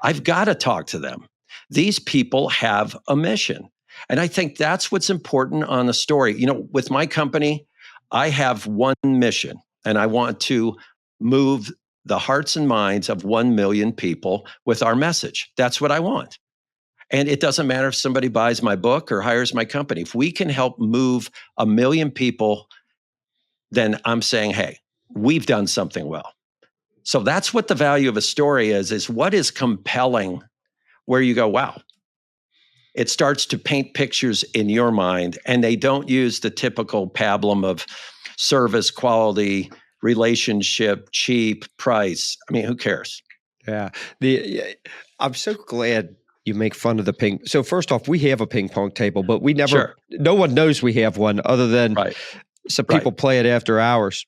I've got to talk to them. These people have a mission. And I think that's what's important on the story. With my company, I have one mission, and I want to move the hearts and minds of 1 million people with our message. That's what I want. And it doesn't matter if somebody buys my book or hires my company. If we can help move 1 million people, then I'm saying, hey, we've done something well. So that's what the value of a story is what is compelling, where you go, wow. It starts to paint pictures in your mind, and they don't use the typical pablum of service, quality, relationship, cheap, price. I mean, who cares? Yeah. I'm so glad you make fun of the ping. So first off, we have a ping pong table, but we never, no one knows we have one other than some people play it after hours.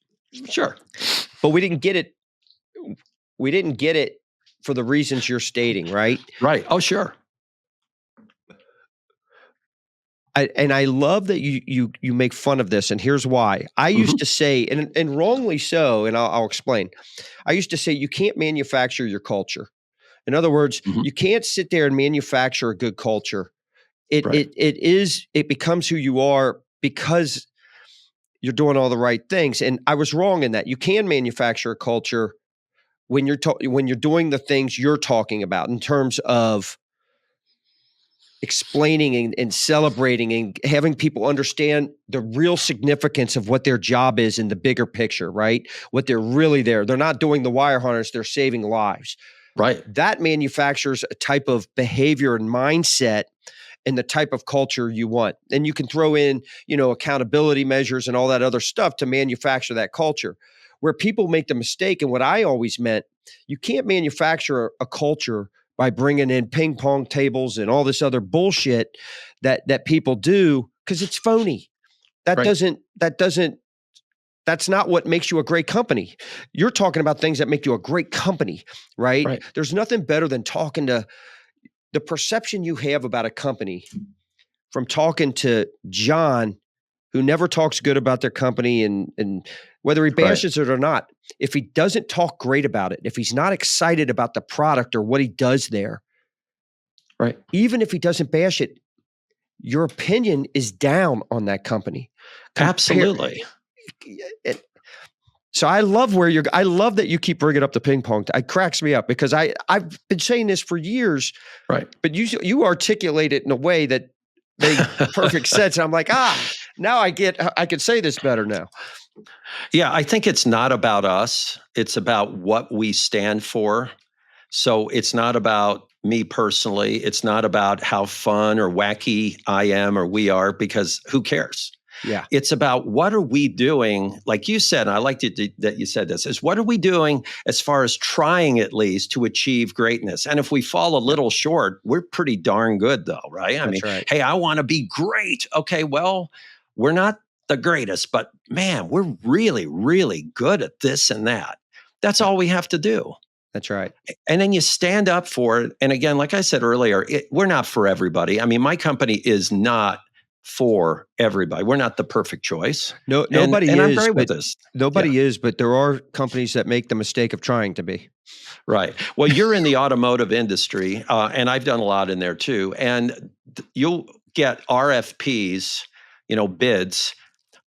Sure. But we didn't get it. We didn't get it for the reasons you're stating, right? Right. Oh, sure. I love that you make fun of this, and here's why. I used to say, and wrongly so, and I'll explain. I used to say you can't manufacture your culture. In other words, you can't sit there and manufacture a good culture. It becomes who you are because you're doing all the right things. And I was wrong in that. You can manufacture a culture when you're doing the things you're talking about in terms of explaining and celebrating and having people understand the real significance of what their job is in the bigger picture, right? What they're really there. They're not doing the wire harness, they're saving lives. Right. That manufactures a type of behavior and mindset and the type of culture you want. And you can throw in, accountability measures and all that other stuff to manufacture that culture. Where people make the mistake, and what I always meant, you can't manufacture a culture by bringing in ping pong tables and all this other bullshit that people do, because it's phony. That's not what makes you a great company. You're talking about things that make you a great company, right? There's nothing better than talking to the perception you have about a company from talking to John, who never talks good about their company, and whether he Right. bashes it or not, if he doesn't talk great about it, if he's not excited about the product or what he does there, Right. even if he doesn't bash it, your opinion is down on that company. Absolutely. So I love I love that you keep bringing up the ping pong. It cracks me up because I've been saying this for years, Right. but you articulate it in a way that made perfect sense. And I'm like, now I can say this better now. Yeah, I think it's not about us. It's about what we stand for. So it's not about me personally. It's not about how fun or wacky I am or we are, because who cares? Yeah. It's about what are we doing? Like you said, and I liked it that you said this, is what are we doing as far as trying at least to achieve greatness? And if we fall a little short, we're pretty darn good though, right? I mean, right. hey, I want to be great. Okay, well, we're not the greatest, but man, we're really, really good at this and that. That's all we have to do. That's right. And then you stand up for it. And again, like I said earlier, we're not for everybody. I mean, my company is not for everybody. We're not the perfect choice. No, nobody and I'm is, great with but this. nobody is, but there are companies that make the mistake of trying to be. Right. Well, you're in the automotive industry, and I've done a lot in there too. And you'll get RFPs, bids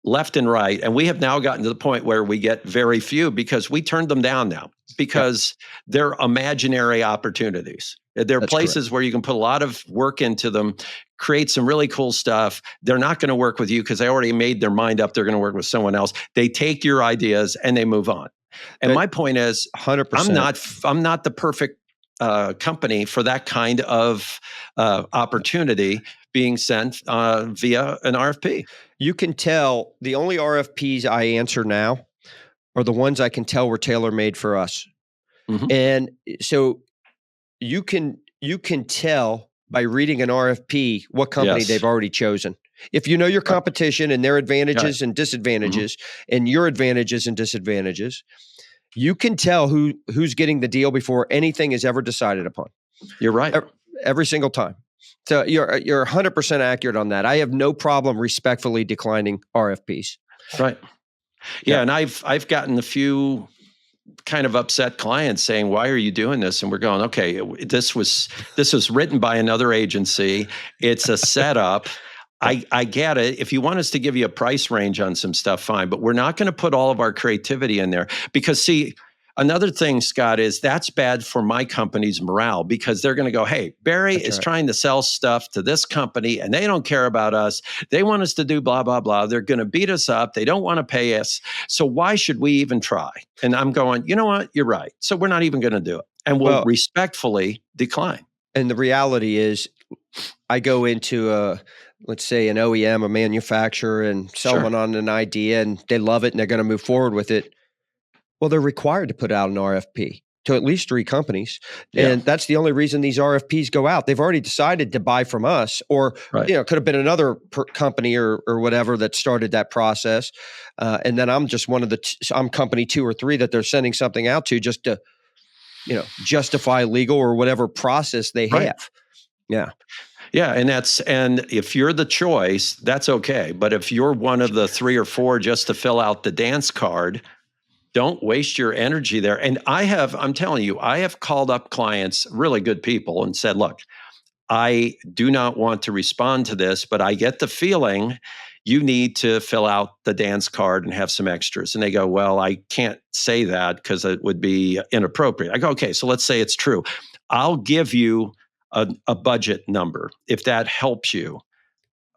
left and right. And we have now gotten to the point where we get very few because we turned them down now because they're imaginary opportunities. There are places where you can put a lot of work into them, create some really cool stuff. They're not going to work with you because they already made their mind up. They're going to work with someone else. They take your ideas and they move on. And my point is, 100%. I'm not the perfect company for that kind of opportunity being sent via an RFP. You can tell the only RFPs I answer now are the ones I can tell were tailor-made for us. Mm-hmm. And so you can tell by reading an RFP what company they've already chosen. If you know your competition and their advantages and disadvantages and your advantages and disadvantages, you can tell who's getting the deal before anything is ever decided upon. You're right. Every single time. So you're 100% accurate on that. I have no problem respectfully declining RFPs. Right. Yeah, and I've gotten a few kind of upset clients saying, "Why are you doing this?" And we're going, "Okay, this was written by another agency. It's a setup. I get it. If you want us to give you a price range on some stuff, fine, but we're not going to put all of our creativity in there because see." Another thing, Scott, is that's bad for my company's morale because they're going to go, hey, Barry is trying to sell stuff to this company and they don't care about us. They want us to do blah, blah, blah. They're going to beat us up. They don't want to pay us. So why should we even try? And I'm going, you know what? You're right. So we're not even going to do it. And we'll respectfully decline. And the reality is I go into let's say an OEM, a manufacturer, and sell them on an idea and they love it and they're going to move forward with it. Well, they're required to put out an RFP to at least 3 companies. And that's the only reason these RFPs go out. They've already decided to buy from us or, it could have been another company or whatever that started that process. And then I'm just one of I'm company 2 or 3 that they're sending something out to just to, justify legal or whatever process they have. Yeah. Yeah. And if you're the choice, that's okay. But if you're one of the 3 or 4 just to fill out the dance card, don't waste your energy there. And I'm telling you, I have called up clients, really good people, and said, look, I do not want to respond to this, but I get the feeling you need to fill out the dance card and have some extras. And they go, well, I can't say that because it would be inappropriate. I go, okay, so let's say it's true. I'll give you a budget number if that helps you.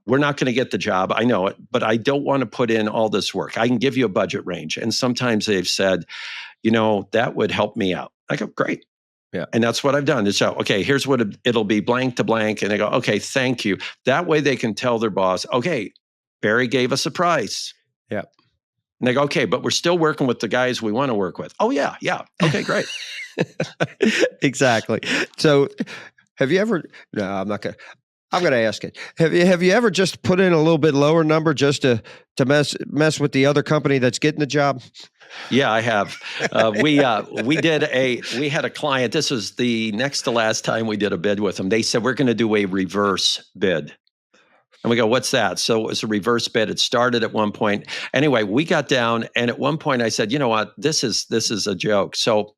We're not going to get the job. I know it, but I don't want to put in all this work. I can give you a budget range. And sometimes they've said, that would help me out. I go, great. Yeah. And that's what I've done. So, okay, here's what it'll be blank to blank. And they go, okay, thank you. That way they can tell their boss, okay, Barry gave us a price. Yeah. And they go, okay, but we're still working with the guys we want to work with. Oh, yeah. Yeah. Okay, great. Exactly. So have you ever, no, I'm going to ask it. Have you ever just put in a little bit lower number just to mess with the other company that's getting the job? Yeah, I have. We had a client. This was the next to last time we did a bid with them. They said we're going to do a reverse bid. And we go, what's that? So it was a reverse bid. It started at one point. Anyway, we got down, and at one point I said, you know what? This is a joke. So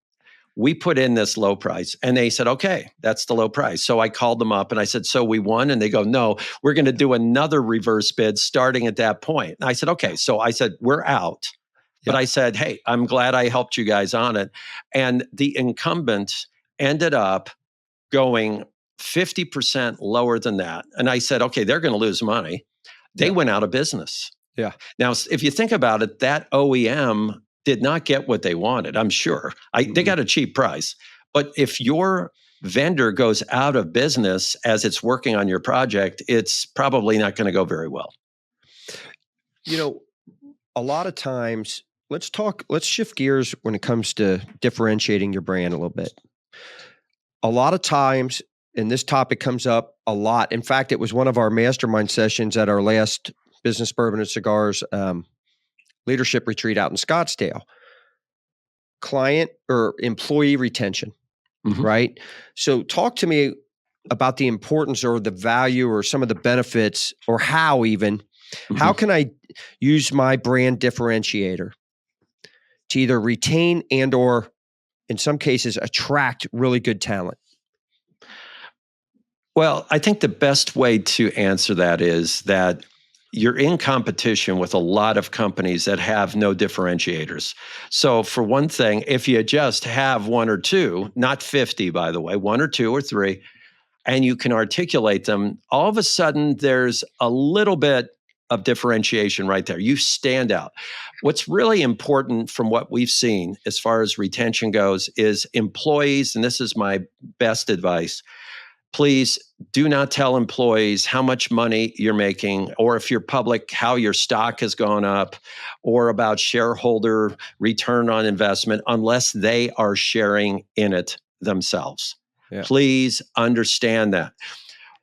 we put in this low price, and they said, okay, that's the low price. So I called them up and I said, so we won? And they go, no, we're going to do another reverse bid starting at that point. And I said, okay. So I said, we're out. But Yeah. I said, hey, I'm glad I helped you guys on it. And the incumbent ended up going 50% lower than that. And I said, okay, they're going to lose money. They Yeah. went out of business. Yeah. Now, if you think about it, that OEM did not get what they wanted, I'm sure. They got a cheap price. But if your vendor goes out of business as it's working on your project, it's probably not going to go very well. You know, a lot of times, let's shift gears when it comes to differentiating your brand a little bit. A lot of times, and this topic comes up a lot. In fact, it was one of our mastermind sessions at our last Business Bourbon and Cigars leadership retreat out in Scottsdale. Client or employee retention, right? So talk to me about the importance or the value or some of the benefits, or how can I use my brand differentiator to either retain and or in some cases attract really good talent? Well, I think the best way to answer that is that you're in competition with a lot of companies that have no differentiators. So, for one thing, if you just have one or two, not 50, by the way, one or two or three, and you can articulate them, all of a sudden there's a little bit of differentiation right there. You stand out. What's really important from what we've seen as far as retention goes is employees, and this is my best advice. Please do not tell employees how much money you're making, or if you're public, how your stock has gone up, or about shareholder return on investment, unless they are sharing in it themselves. Yeah. Please understand that.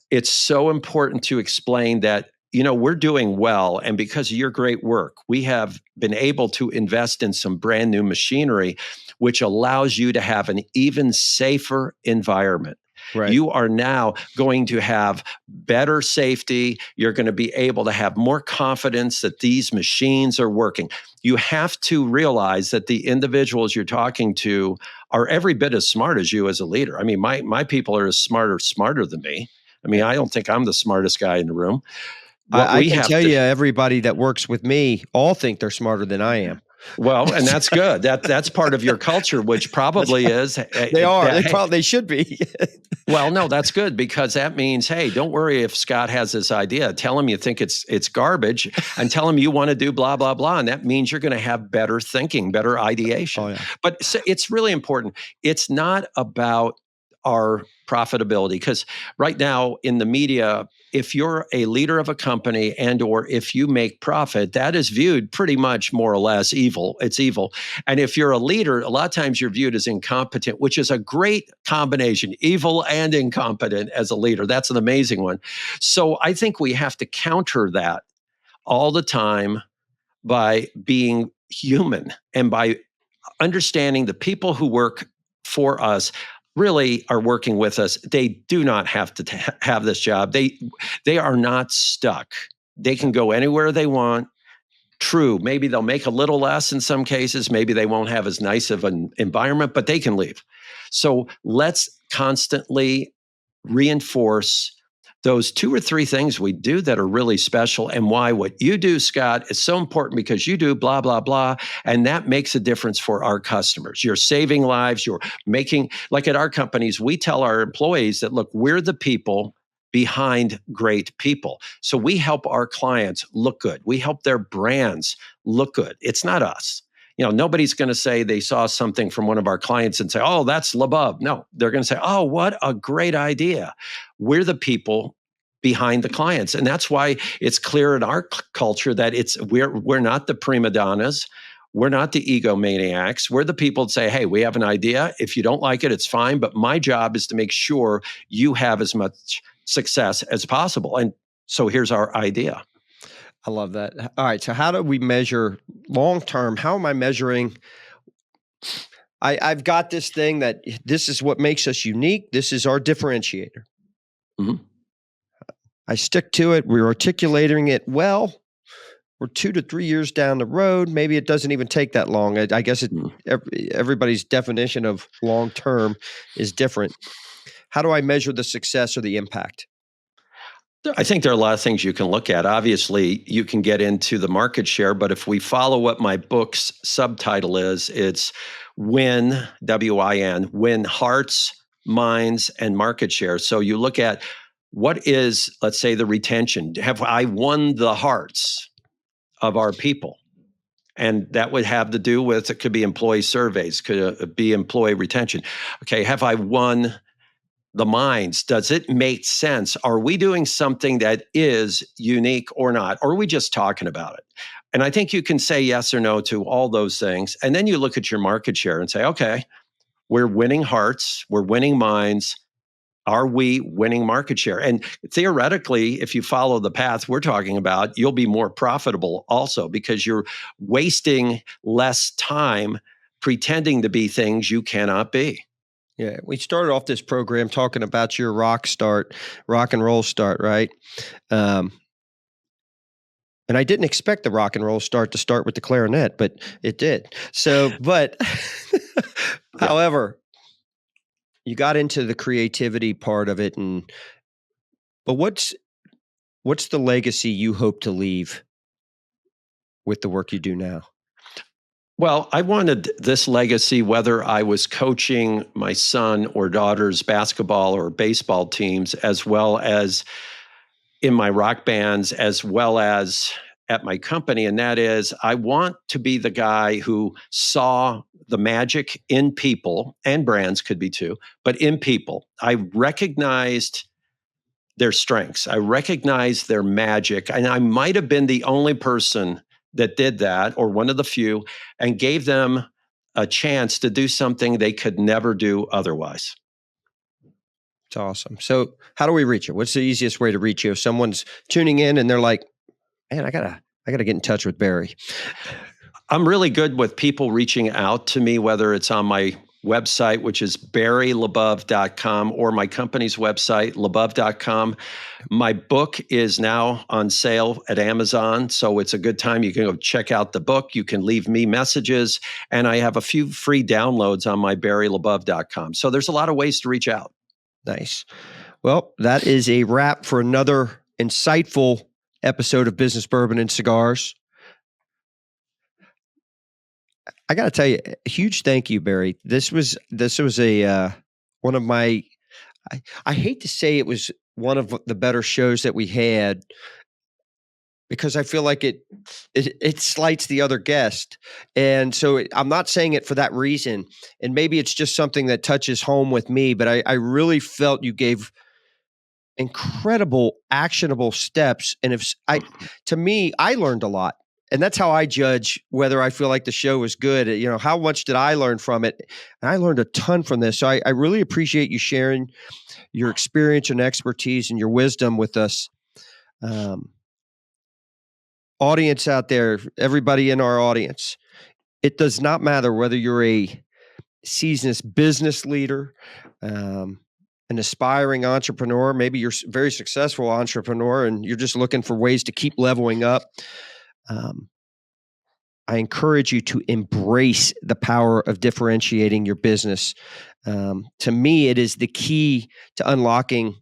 It's so important to explain that, we're doing well. And because of your great work, we have been able to invest in some brand new machinery, which allows you to have an even safer environment. Right. You are now going to have better safety. You're going to be able to have more confidence that these machines are working. You have to realize that the individuals you're talking to are every bit as smart as you as a leader. I mean, my people are as smarter than me. I mean, I don't think I'm the smartest guy in the room. I can tell you, everybody that works with me all think they're smarter than I am. Well, and that's good. That's part of your culture, which probably is. They are. They should be. Well, no, that's good, because that means, hey, don't worry if Scott has this idea. Tell him you think it's garbage, and tell him you want to do blah, blah, blah. And that means you're going to have better thinking, better ideation. Oh, yeah. But it's really important. It's not about our profitability, because right now in the media, if you're a leader of a company and or if you make profit, that is viewed pretty much more or less evil. It's evil. And if you're a leader, a lot of times you're viewed as incompetent, which is a great combination, evil and incompetent as a leader. That's an amazing one. So I think we have to counter that all the time by being human and by understanding the people who work for us really are working with us. They do not have to have this job. They are not stuck. They can go anywhere they want. True, maybe they'll make a little less in some cases. Maybe they won't have as nice of an environment, but they can leave. So let's constantly reinforce those two or three things we do that are really special, and why what you do, Scott, is so important, because you do blah, blah, blah. And that makes a difference for our customers. You're saving lives. You're making, like at our companies, we tell our employees that, look, we're the people behind great people. So we help our clients look good. We help their brands look good. It's not us. Nobody's going to say they saw something from one of our clients and say, oh, that's LaBov. No, they're going to say, oh, what a great idea. We're the people behind the clients. And that's why it's clear in our culture that we're not the prima donnas. We're not the egomaniacs. We're the people that say, hey, we have an idea. If you don't like it, it's fine. But my job is to make sure you have as much success as possible. And so here's our idea. I love that. All right. So how do we measure long-term? How am I measuring? I've got this thing that this is what makes us unique. This is our differentiator. Mm-hmm. I stick to it. We're articulating it well. We're 2 to 3 years down the road. Maybe it doesn't even take that long. I guess everybody's definition of long term is different. How do I measure the success or the impact? I think there are a lot of things you can look at. Obviously, you can get into the market share, but if we follow what my book's subtitle is, it's win, W-I-N, win hearts, minds, and market share. So you look at what is, let's say, the retention. Have I won the hearts of our people? And that would have to do with, it could be employee surveys, could be employee retention. Okay, have I won the minds? Does it make sense? Are we doing something that is unique or not? Or are we just talking about it? And I think you can say yes or no to all those things. And then you look at your market share and say, okay, we're winning hearts, we're winning minds. Are we winning market share? And theoretically, if you follow the path we're talking about, you'll be more profitable also because you're wasting less time pretending to be things you cannot be. Yeah, we started off this program talking about your rock and roll start, right? And I didn't expect the rock and roll start to start with the clarinet, but it did. So, but however, you got into the creativity part of it, but what's the legacy you hope to leave with the work you do now? Well, I wanted this legacy, whether I was coaching my son or daughter's basketball or baseball teams, as well as in my rock bands, as well as at my company. And that is, I want to be the guy who saw the magic in people, and brands could be too, but in people. I recognized their strengths. I recognized their magic. And I might have been the only person that did that, or one of the few, and gave them a chance to do something they could never do otherwise. It's awesome. So how do we reach you? What's the easiest way to reach you? If someone's tuning in and they're like, man, I gotta get in touch with Barry. I'm really good with people reaching out to me, whether it's on my website, which is barrylabov.com, or my company's website, labov.com. My book is now on sale at Amazon, so it's a good time. You can go check out the book. You can leave me messages, and I have a few free downloads on my barrylabov.com. So there's a lot of ways to reach out. Nice. Well, that is a wrap for another insightful episode of Business Bourbon and Cigars. I got to tell you, a huge thank you, Barry. This was a one of my. I hate to say it was one of the better shows that we had because I feel like it slights the other guest, and so I'm not saying it for that reason. And maybe it's just something that touches home with me. But I really felt you gave incredible actionable steps, and to me, I learned a lot. And that's how I judge whether I feel like the show was good. You know, how much did I learn from it? And I learned a ton from this. So I really appreciate you sharing your experience and expertise and your wisdom with us. Audience out there, everybody in our audience, it does not matter whether you're a seasoned business leader, an aspiring entrepreneur, maybe you're a very successful entrepreneur and you're just looking for ways to keep leveling up. I encourage you to embrace the power of differentiating your business. To me, it is the key to unlocking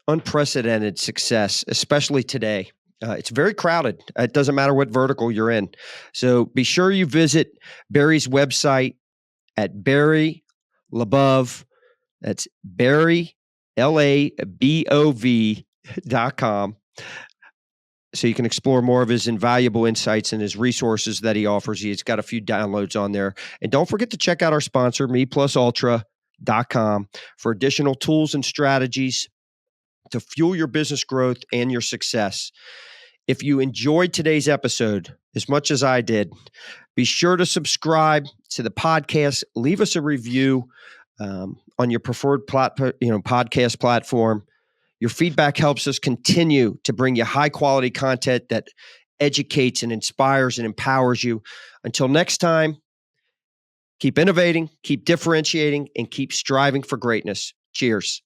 unprecedented success, especially today. It's very crowded. It doesn't matter what vertical you're in. So be sure you visit Barry's website at Barry LaBov. That's Barry, LABOV.com. So you can explore more of his invaluable insights and his resources that he offers. He's got a few downloads on there. And don't forget to check out our sponsor, MePlusUltra.com, for additional tools and strategies to fuel your business growth and your success. If you enjoyed today's episode as much as I did, be sure to subscribe to the podcast. Leave us a review on your preferred podcast platform. Your feedback helps us continue to bring you high quality content that educates and inspires and empowers you. Until next time, keep innovating, keep differentiating, and keep striving for greatness. Cheers.